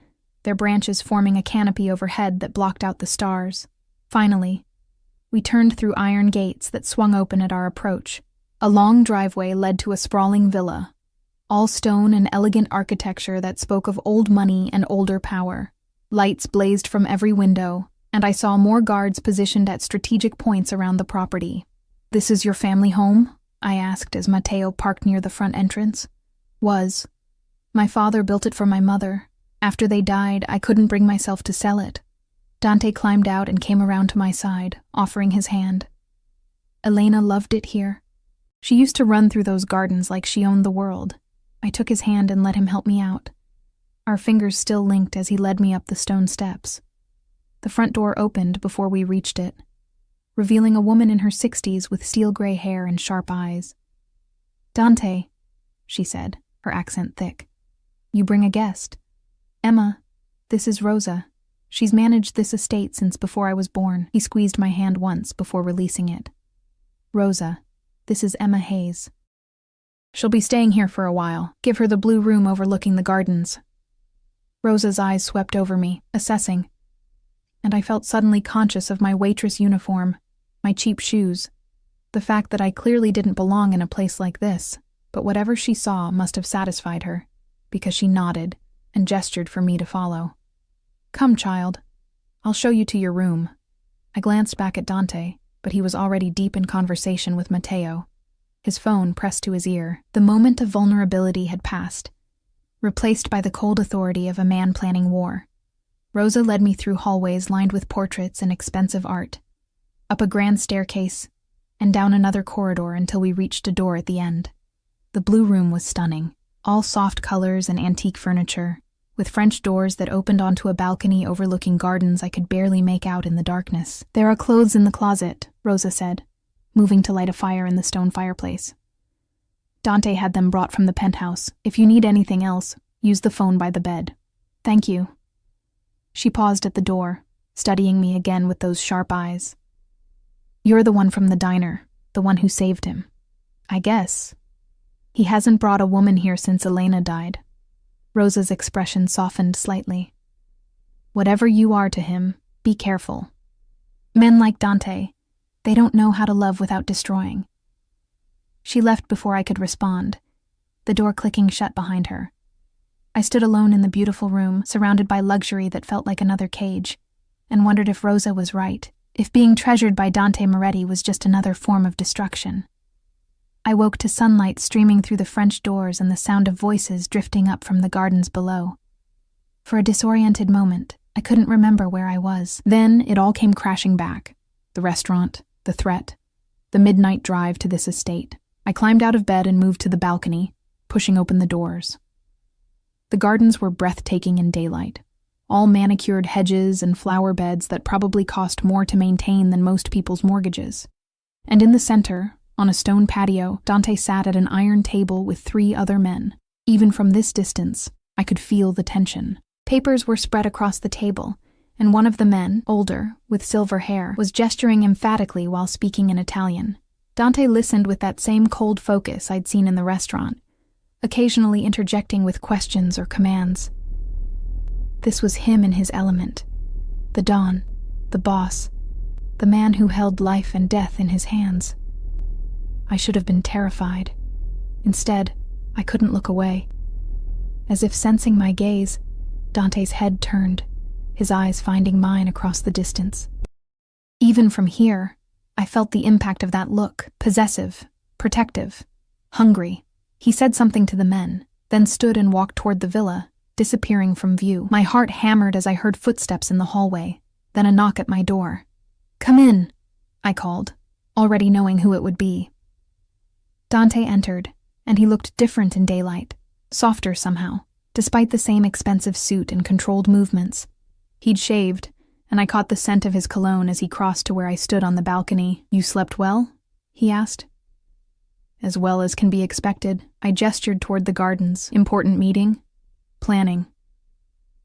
their branches forming a canopy overhead that blocked out the stars. Finally, we turned through iron gates that swung open at our approach. A long driveway led to a sprawling villa, all stone and elegant architecture that spoke of old money and older power. Lights blazed from every window, and I saw more guards positioned at strategic points around the property. "This is your family home?" I asked as Matteo parked near the front entrance. "Was. My father built it for my mother. After they died, I couldn't bring myself to sell it." Dante climbed out and came around to my side, offering his hand. "Elena loved it here. She used to run through those gardens like she owned the world." I took his hand and let him help me out. Our fingers still linked as he led me up the stone steps. The front door opened before we reached it, revealing a woman in her 60s with steel-gray hair and sharp eyes. "Dante," she said, her accent thick. "You bring a guest. Emma, this is Rosa. She's managed this estate since before I was born." He squeezed my hand once before releasing it. "Rosa, this is Emma Hayes. She'll be staying here for a while. Give her the blue room overlooking the gardens." Rosa's eyes swept over me, assessing, and I felt suddenly conscious of my waitress uniform, my cheap shoes, the fact that I clearly didn't belong in a place like this, but whatever she saw must have satisfied her, because she nodded and gestured for me to follow. "Come, child. I'll show you to your room." I glanced back at Dante, but he was already deep in conversation with Matteo, his phone pressed to his ear. The moment of vulnerability had passed, replaced by the cold authority of a man planning war. Rosa led me through hallways lined with portraits and expensive art, up a grand staircase, and down another corridor until we reached a door at the end. The blue room was stunning, all soft colors and antique furniture, with French doors that opened onto a balcony overlooking gardens I could barely make out in the darkness. "There are clothes in the closet," Rosa said, moving to light a fire in the stone fireplace. "Dante had them brought from the penthouse. If you need anything else, use the phone by the bed." "Thank you." She paused at the door, studying me again with those sharp eyes. "You're the one from the diner, the one who saved him." "I guess. He hasn't brought a woman here since Elena died." Rosa's expression softened slightly. "Whatever you are to him, be careful. Men like Dante, they don't know how to love without destroying." She left before I could respond, the door clicking shut behind her. I stood alone in the beautiful room, surrounded by luxury that felt like another cage, and wondered if Rosa was right, if being treasured by Dante Moretti was just another form of destruction. I woke to sunlight streaming through the French doors and the sound of voices drifting up from the gardens below. For a disoriented moment, I couldn't remember where I was. Then it all came crashing back. The restaurant, the threat, the midnight drive to this estate. I climbed out of bed and moved to the balcony, pushing open the doors. The gardens were breathtaking in daylight, all manicured hedges and flower beds that probably cost more to maintain than most people's mortgages. And in the center, on a stone patio, Dante sat at an iron table with 3 other men. Even from this distance, I could feel the tension. Papers were spread across the table, and one of the men, older, with silver hair, was gesturing emphatically while speaking in Italian. Dante listened with that same cold focus I'd seen in the restaurant, occasionally interjecting with questions or commands. This was him in his element. The Don, the boss, the man who held life and death in his hands. I should have been terrified. Instead, I couldn't look away. As if sensing my gaze, Dante's head turned, his eyes finding mine across the distance. Even from here, I felt the impact of that look, possessive, protective, hungry. He said something to the men, then stood and walked toward the villa, disappearing from view. My heart hammered as I heard footsteps in the hallway, then a knock at my door. "Come in," I called, already knowing who it would be. Dante entered, and he looked different in daylight, softer somehow, despite the same expensive suit and controlled movements. He'd shaved, and I caught the scent of his cologne as he crossed to where I stood on the balcony. "You slept well?" he asked. "As well as can be expected." I gestured toward the gardens. "Important meeting?" "Planning."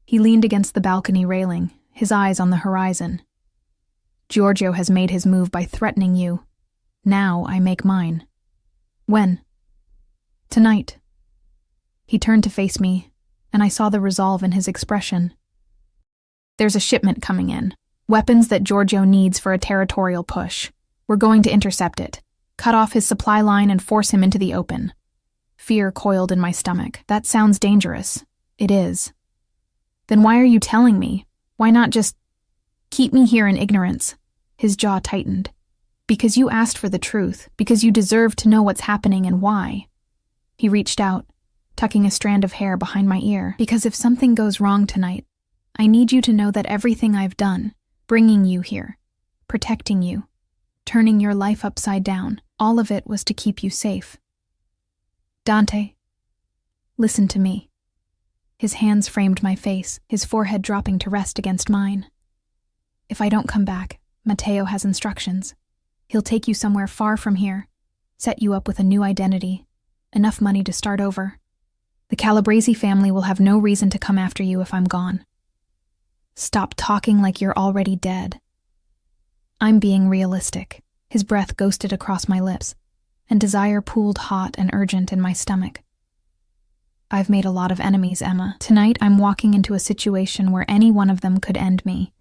He leaned against the balcony railing, his eyes on the horizon. "Giorgio has made his move by threatening you. Now I make mine." "When?" "Tonight." He turned to face me, and I saw the resolve in his expression. "There's a shipment coming in. Weapons that Giorgio needs for a territorial push. We're going to intercept it, cut off his supply line and force him into the open." Fear coiled in my stomach. "That sounds dangerous." "It is." "Then why are you telling me? Why not just keep me here in ignorance?" His jaw tightened. "Because you asked for the truth, because you deserve to know what's happening and why." He reached out, tucking a strand of hair behind my ear. "Because if something goes wrong tonight, I need you to know that everything I've done, bringing you here, protecting you, turning your life upside down, all of it was to keep you safe. Dante, listen to me." His hands framed my face, his forehead dropping to rest against mine. "If I don't come back, Matteo has instructions. He'll take you somewhere far from here, set you up with a new identity, enough money to start over. The Calabresi family will have no reason to come after you if I'm gone. Stop talking like you're already dead." I'm being realistic. His breath ghosted across my lips, and desire pooled hot and urgent in my stomach. "I've made a lot of enemies, Emma. Tonight I'm walking into a situation where any one of them could end me.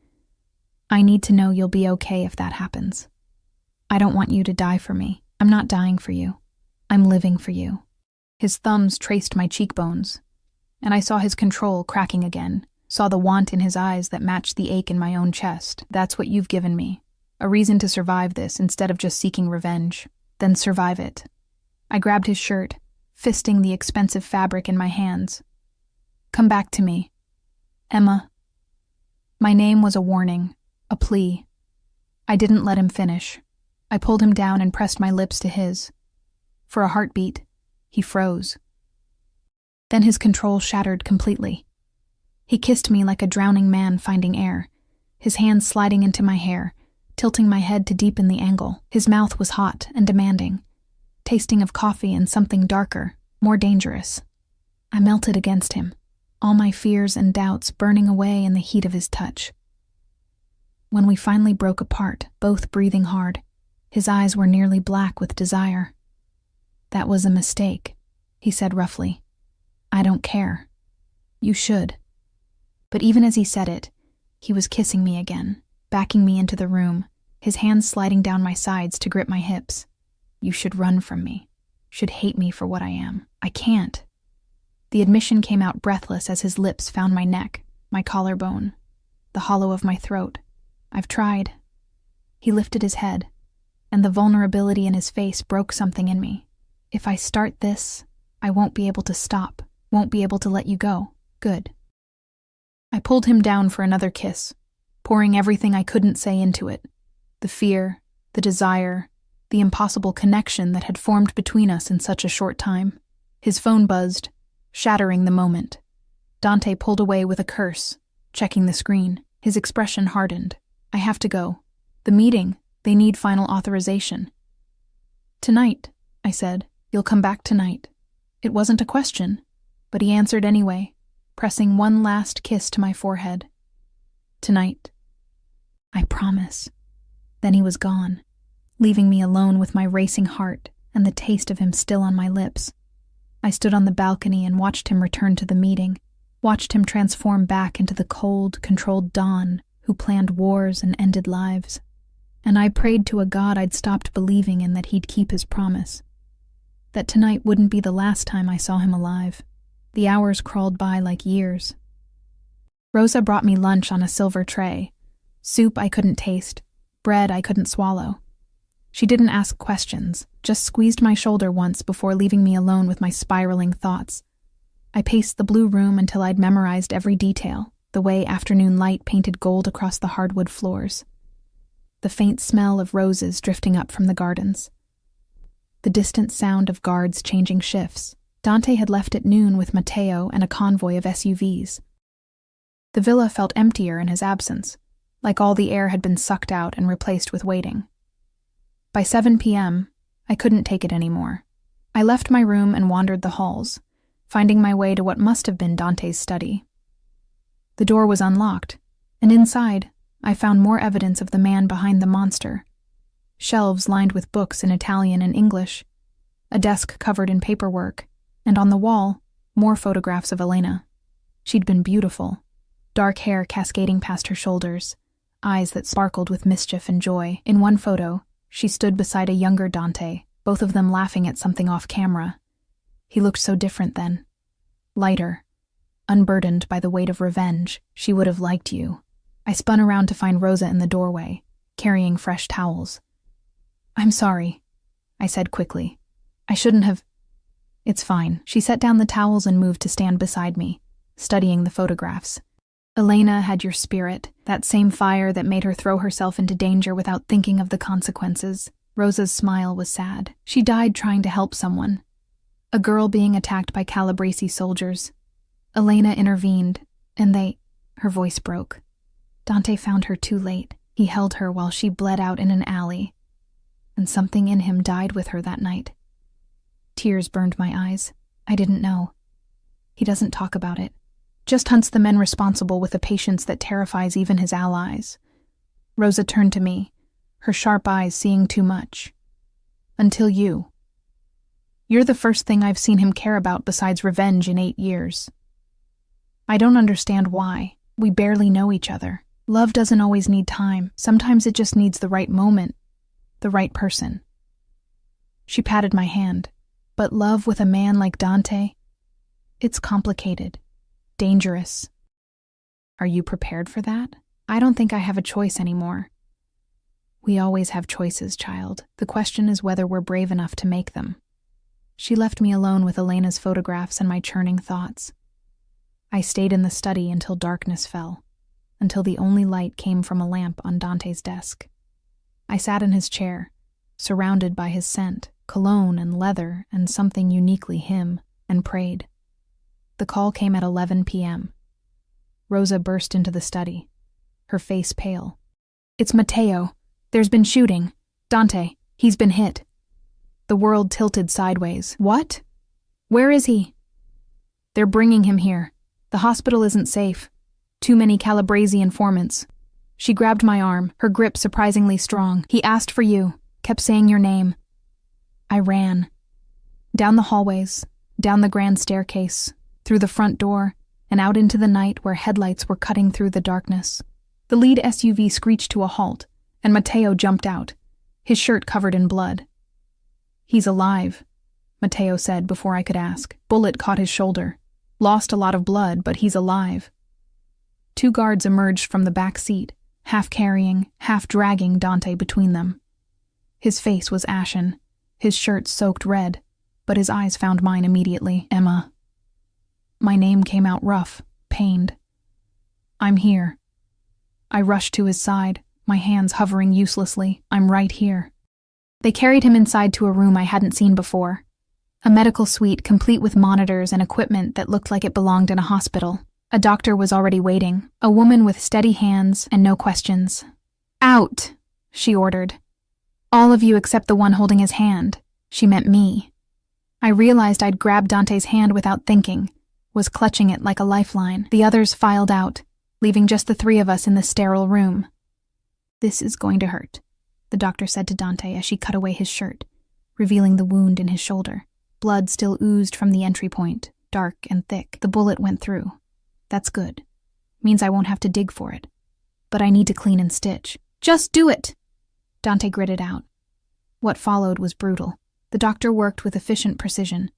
I need to know you'll be okay if that happens. I don't want you to die for me. I'm not dying for you. I'm living for you." His thumbs traced my cheekbones, and I saw his control cracking again, saw the want in his eyes that matched the ache in my own chest. "That's what you've given me. A reason to survive this instead of just seeking revenge. Then survive it." I grabbed his shirt, fisting the expensive fabric in my hands. "Come back to me. Emma." My name was a warning, a plea. I didn't let him finish. I pulled him down and pressed my lips to his. For a heartbeat, he froze. Then his control shattered completely. He kissed me like a drowning man finding air, his hands sliding into my hair, tilting my head to deepen the angle. His mouth was hot and demanding, tasting of coffee and something darker, more dangerous. I melted against him, all my fears and doubts burning away in the heat of his touch. When we finally broke apart, both breathing hard, his eyes were nearly black with desire. "That was a mistake," he said roughly. "I don't care. You should." But even as he said it, he was kissing me again, backing me into the room, his hands sliding down my sides to grip my hips. "You should run from me, should hate me for what I am. I can't." The admission came out breathless as his lips found my neck, my collarbone, the hollow of my throat. "I've tried." He lifted his head, and the vulnerability in his face broke something in me. "If I start this, I won't be able to stop, won't be able to let you go. Good." I pulled him down for another kiss, pouring everything I couldn't say into it. The fear, the desire, the impossible connection that had formed between us in such a short time. His phone buzzed, shattering the moment. Dante pulled away with a curse, checking the screen. His expression hardened. "I have to go. The meeting, they need final authorization." "Tonight," I said. "You'll come back tonight." It wasn't a question, but he answered anyway, pressing one last kiss to my forehead. "Tonight." "I promise." Then he was gone, leaving me alone with my racing heart and the taste of him still on my lips. I stood on the balcony and watched him return to the meeting, watched him transform back into the cold, controlled Don who planned wars and ended lives. And I prayed to a God I'd stopped believing in that he'd keep his promise. That tonight wouldn't be the last time I saw him alive. The hours crawled by like years. Rosa brought me lunch on a silver tray. Soup I couldn't taste, bread I couldn't swallow. She didn't ask questions, just squeezed my shoulder once before leaving me alone with my spiraling thoughts. I paced the blue room until I'd memorized every detail, the way afternoon light painted gold across the hardwood floors, the faint smell of roses drifting up from the gardens, the distant sound of guards changing shifts. Dante had left at noon with Matteo and a convoy of SUVs. The villa felt emptier in his absence, like all the air had been sucked out and replaced with waiting. By 7 p.m., I couldn't take it anymore. I left my room and wandered the halls, finding my way to what must have been Dante's study. The door was unlocked, and inside, I found more evidence of the man behind the monster. Shelves lined with books in Italian and English, a desk covered in paperwork, and on the wall, more photographs of Elena. She'd been beautiful, dark hair cascading past her shoulders, eyes that sparkled with mischief and joy. In one photo, she stood beside a younger Dante, both of them laughing at something off camera. He looked so different then. Lighter, unburdened by the weight of revenge. She would have liked you. I spun around to find Rosa in the doorway, carrying fresh towels. "I'm sorry," I said quickly. "I shouldn't have—" "It's fine." She set down the towels and moved to stand beside me, studying the photographs. Elena had your spirit, that same fire that made her throw herself into danger without thinking of the consequences. Rosa's smile was sad. She died trying to help someone. A girl being attacked by Calabrese soldiers. Elena intervened, and her voice broke. Dante found her too late. He held her while she bled out in an alley, and something in him died with her that night. Tears burned my eyes. I didn't know. He doesn't talk about it. Just hunts the men responsible with a patience that terrifies even his allies. Rosa turned to me, her sharp eyes seeing too much. "Until you. You're the first thing I've seen him care about besides revenge in 8 years. I don't understand why. We barely know each other. Love doesn't always need time. Sometimes it just needs the right moment, the right person." She patted my hand. "But love with a man like Dante? It's complicated. Dangerous. Are you prepared for that? I don't think I have a choice anymore." "We always have choices, child. The question is whether we're brave enough to make them." She left me alone with Elena's photographs and my churning thoughts. I stayed in the study until darkness fell, until the only light came from a lamp on Dante's desk. I sat in his chair, surrounded by his scent, cologne and leather and something uniquely him, and prayed. The call came at 11 p.m. Rosa burst into the study, her face pale. "It's Matteo. There's been shooting. Dante, he's been hit." The world tilted sideways. "What? Where is he?" "They're bringing him here. The hospital isn't safe. Too many Calabrese informants." She grabbed my arm, her grip surprisingly strong. "He asked for you, kept saying your name." I ran. Down the hallways, down the grand staircase, through the front door, and out into the night where headlights were cutting through the darkness. The lead SUV screeched to a halt, and Matteo jumped out, his shirt covered in blood. "He's alive," Matteo said before I could ask. "Bullet caught his shoulder. Lost a lot of blood, but he's alive." 2 guards emerged from the back seat, half carrying, half dragging Dante between them. His face was ashen, his shirt soaked red, but his eyes found mine immediately. "Emma." My name came out rough, pained. "I'm here." I rushed to his side, my hands hovering uselessly. "I'm right here." They carried him inside to a room I hadn't seen before. A medical suite complete with monitors and equipment that looked like it belonged in a hospital. A doctor was already waiting, a woman with steady hands and no questions. "Out," she ordered. "All of you except the one holding his hand." She meant me. I realized I'd grabbed Dante's hand without thinking, was clutching it like a lifeline. The others filed out, leaving just the 3 of us in the sterile room. "This is going to hurt," the doctor said to Dante as she cut away his shirt, revealing the wound in his shoulder. Blood still oozed from the entry point, dark and thick. The bullet went through. "That's good. Means I won't have to dig for it. But I need to clean and stitch." "Just do it!" Dante gritted out. What followed was brutal. The doctor worked with efficient precision,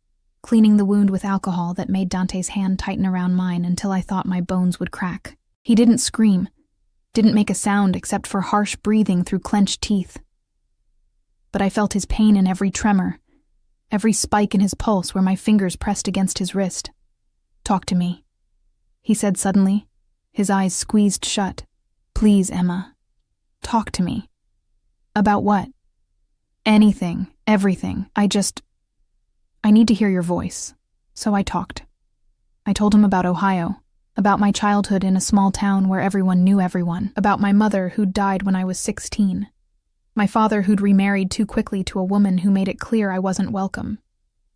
cleaning the wound with alcohol that made Dante's hand tighten around mine until I thought my bones would crack. He didn't scream, didn't make a sound except for harsh breathing through clenched teeth. but I felt his pain in every tremor, every spike in his pulse where my fingers pressed against his wrist. "Talk to me," he said suddenly, his eyes squeezed shut. "Please, Emma. Talk to me." "About what?" "Anything, everything. I need to hear your voice." So I talked. I told him about Ohio, about my childhood in a small town where everyone knew everyone, about my mother who'd died when I was 16, my father who'd remarried too quickly to a woman who made it clear I wasn't welcome,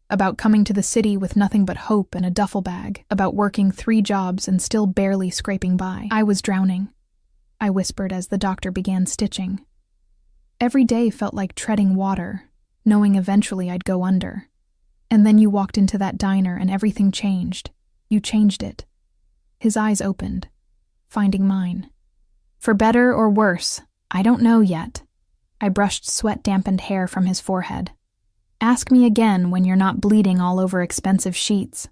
about coming to the city with nothing but hope and a duffel bag, about working 3 jobs and still barely scraping by. "I was drowning," I whispered as the doctor began stitching. Every day felt like treading water, knowing eventually I'd go under. And then you walked into that diner and everything changed. You changed it. His eyes opened, finding mine. "For better or worse, I don't know yet." I brushed sweat-dampened hair from his forehead. "Ask me again when you're not bleeding all over expensive sheets."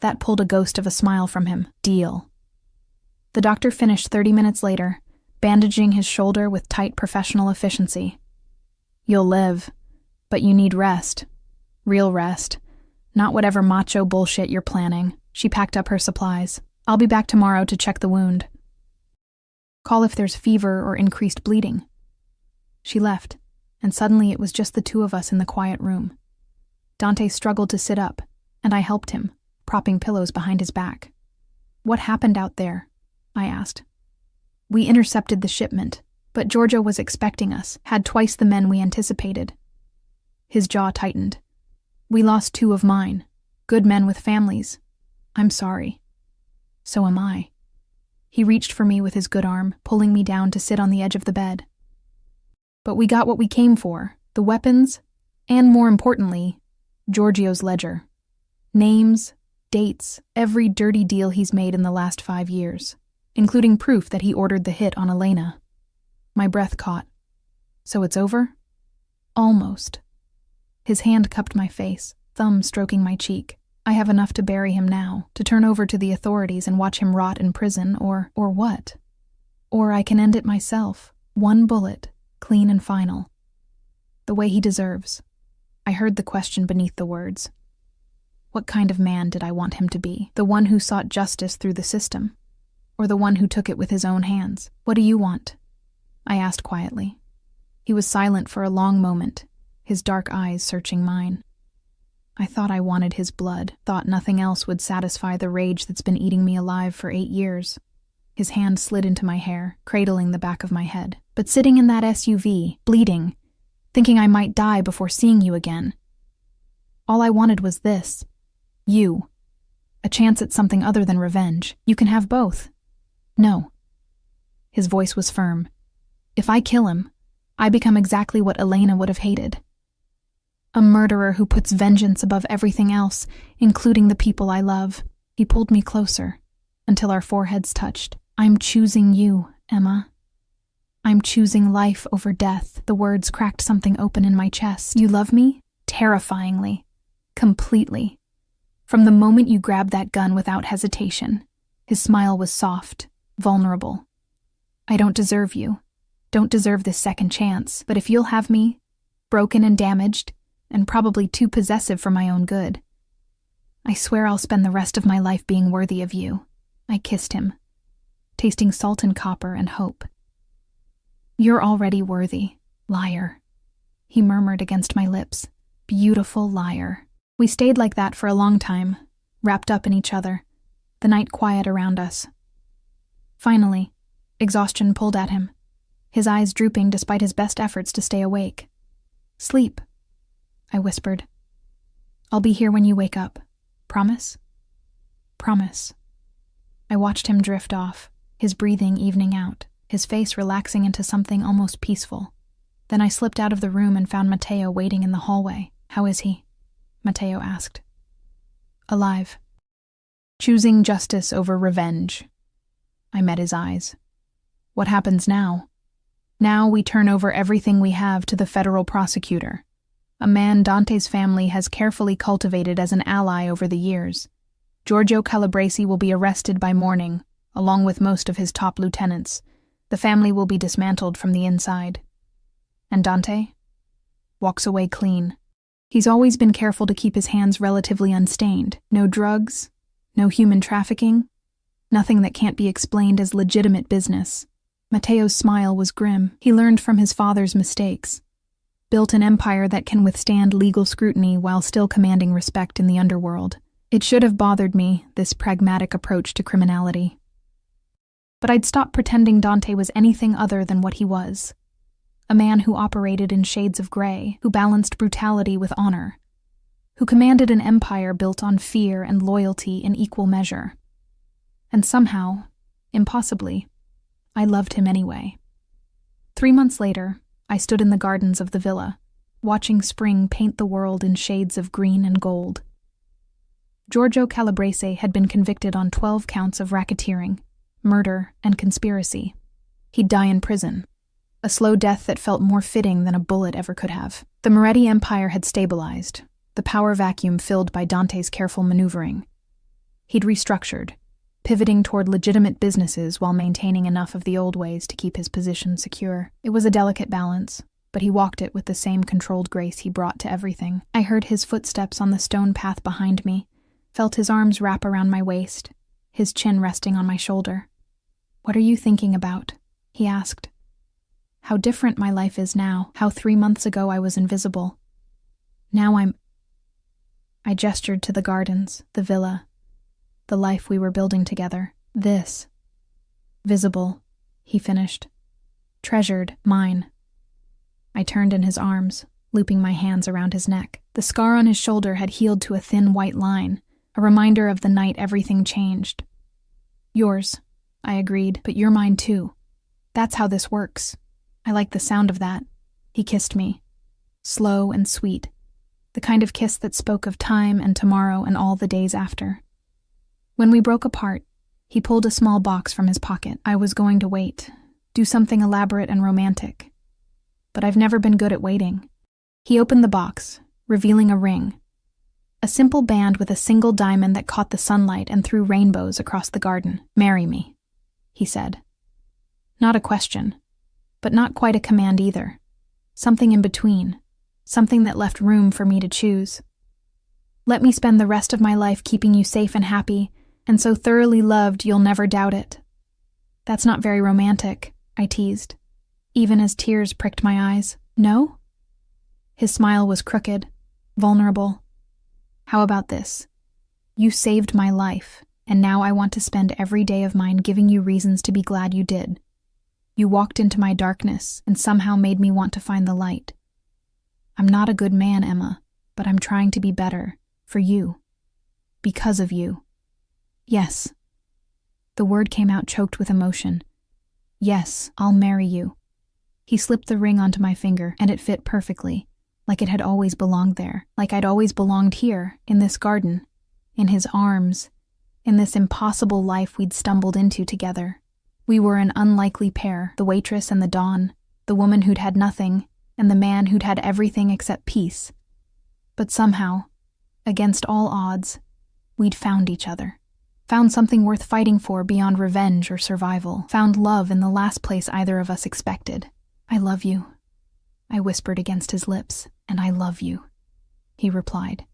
That pulled a ghost of a smile from him. "Deal." The doctor finished 30 minutes later, bandaging his shoulder with tight professional efficiency. "You'll live, but you need rest. Real rest. Not whatever macho bullshit you're planning." She packed up her supplies. "I'll be back tomorrow to check the wound. Call if there's fever or increased bleeding." She left, and suddenly it was just the 2 of us in the quiet room. Dante struggled to sit up, and I helped him, propping pillows behind his back. "What happened out there?" I asked. "We intercepted the shipment, but Georgia was expecting us, had twice the men we anticipated." His jaw tightened. "We lost 2 of mine, good men with families. I'm sorry." "So am I." He reached for me with his good arm, pulling me down to sit on the edge of the bed. "But we got what we came for, the weapons, and more importantly, Giorgio's ledger. Names, dates, every dirty deal he's made in the last 5 years, including proof that he ordered the hit on Elena." My breath caught. "So it's over?" "Almost." His hand cupped my face, thumb stroking my cheek. "I have enough to bury him now, to turn over to the authorities and watch him rot in prison, or what? Or I can end it myself, 1 bullet, clean and final. The way he deserves." I heard the question beneath the words. What kind of man did I want him to be? The one who sought justice through the system? Or the one who took it with his own hands? "What do you want?" I asked quietly. He was silent for a long moment, his dark eyes searching mine. I thought I wanted his blood, thought nothing else would satisfy the rage that's been eating me alive for 8 years. His hand slid into my hair, cradling the back of my head. "But sitting in that SUV, bleeding, thinking I might die before seeing you again. All I wanted was this. You. A chance at something other than revenge. You can have both." "No." His voice was firm. "If I kill him, I become exactly what Elena would have hated. A murderer who puts vengeance above everything else, including the people I love." He pulled me closer, until our foreheads touched. "I'm choosing you, Emma. I'm choosing life over death." The words cracked something open in my chest. "You love me? Terrifyingly. Completely. From the moment you grabbed that gun without hesitation." His smile was soft, vulnerable. "I don't deserve you. Don't deserve this second chance. But if you'll have me, broken and damaged, and probably too possessive for my own good, I swear I'll spend the rest of my life being worthy of you." I kissed him, tasting salt and copper and hope. "You're already worthy, liar," he murmured against my lips. "Beautiful liar." We stayed like that for a long time, wrapped up in each other, the night quiet around us. Finally, exhaustion pulled at him, his eyes drooping despite his best efforts to stay awake. "Sleep," I whispered. "I'll be here when you wake up. Promise?" "Promise." I watched him drift off, his breathing evening out, his face relaxing into something almost peaceful. Then I slipped out of the room and found Matteo waiting in the hallway. "How is he?" Matteo asked. "Alive. Choosing justice over revenge." I met his eyes. "What happens now?" "Now we turn over everything we have to the federal prosecutor, a man Dante's family has carefully cultivated as an ally over the years. Giorgio Calabresi will be arrested by morning, along with most of his top lieutenants. The family will be dismantled from the inside." "And Dante?" walks away clean. He's always been careful to keep his hands relatively unstained. No drugs, no human trafficking, nothing that can't be explained as legitimate business. Matteo's smile was grim. He learned from his father's mistakes. Built an empire that can withstand legal scrutiny while still commanding respect in the underworld. It should have bothered me, this pragmatic approach to criminality. But I'd stopped pretending Dante was anything other than what he was. A man who operated in shades of gray, who balanced brutality with honor, who commanded an empire built on fear and loyalty in equal measure. And somehow, impossibly, I loved him anyway. 3 months later, I stood in the gardens of the villa, watching spring paint the world in shades of green and gold. Giorgio Calabrese had been convicted on 12 counts of racketeering, murder, and conspiracy. He'd die in prison. A slow death that felt more fitting than a bullet ever could have. The Moretti Empire had stabilized, the power vacuum filled by Dante's careful maneuvering. He'd restructured, pivoting toward legitimate businesses while maintaining enough of the old ways to keep his position secure. It was a delicate balance, but he walked it with the same controlled grace he brought to everything. I heard his footsteps on the stone path behind me, felt his arms wrap around my waist, his chin resting on my shoulder. "What are you thinking about?" he asked. "How different my life is now, how 3 months ago I was invisible. Now I gestured to the gardens, the villa, the life we were building together. "This. Visible," he finished. "Treasured, mine." I turned in his arms, looping my hands around his neck. The scar on his shoulder had healed to a thin white line, a reminder of the night everything changed. "Yours," I agreed, "but you're mine too. That's how this works." I like the sound of that. He kissed me, slow and sweet, the kind of kiss that spoke of time and tomorrow and all the days after. When we broke apart, he pulled a small box from his pocket. I was going to wait, do something elaborate and romantic. But I've never been good at waiting. He opened the box, revealing a ring. A simple band with a single diamond that caught the sunlight and threw rainbows across the garden. "Marry me," he said. Not a question, but not quite a command either. Something in between, something that left room for me to choose. "Let me spend the rest of my life keeping you safe and happy, and so thoroughly loved you'll never doubt it." "That's not very romantic," I teased, even as tears pricked my eyes. "No?" His smile was crooked, vulnerable. "How about this? You saved my life, and now I want to spend every day of mine giving you reasons to be glad you did. You walked into my darkness and somehow made me want to find the light. I'm not a good man, Emma, but I'm trying to be better, for you. Because of you. Yes." The word came out choked with emotion. "Yes, I'll marry you." He slipped the ring onto my finger, and it fit perfectly, like it had always belonged there, like I'd always belonged here, in this garden, in his arms, in this impossible life we'd stumbled into together. We were an unlikely pair, the waitress and the dawn, the woman who'd had nothing, and the man who'd had everything except peace. But somehow, against all odds, we'd found each other. Found something worth fighting for beyond revenge or survival. Found love in the last place either of us expected. "I love you," I whispered against his lips, "and I love you," he replied.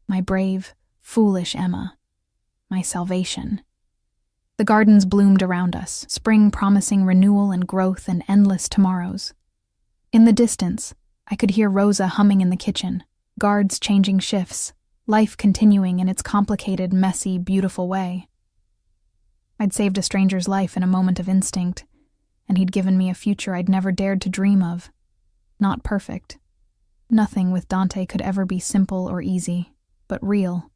"My brave, foolish Emma. My salvation." The gardens bloomed around us, spring promising renewal and growth and endless tomorrows. In the distance, I could hear Rosa humming in the kitchen, guards changing shifts, life continuing in its complicated, messy, beautiful way. I'd saved a stranger's life in a moment of instinct, and he'd given me a future I'd never dared to dream of. Not perfect. Nothing with Dante could ever be simple or easy, but real,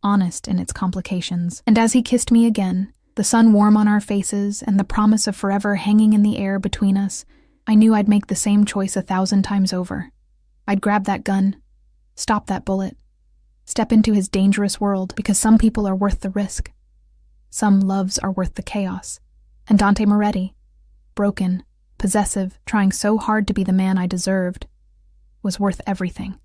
honest in its complications. And as he kissed me again, the sun warm on our faces and the promise of forever hanging in the air between us, I knew I'd make the same choice 1,000 times over. I'd grab that gun, stop that bullet, step into his dangerous world, because some people are worth the risk. Some loves are worth the chaos. And Dante Moretti, broken, possessive, trying so hard to be the man I deserved, was worth everything.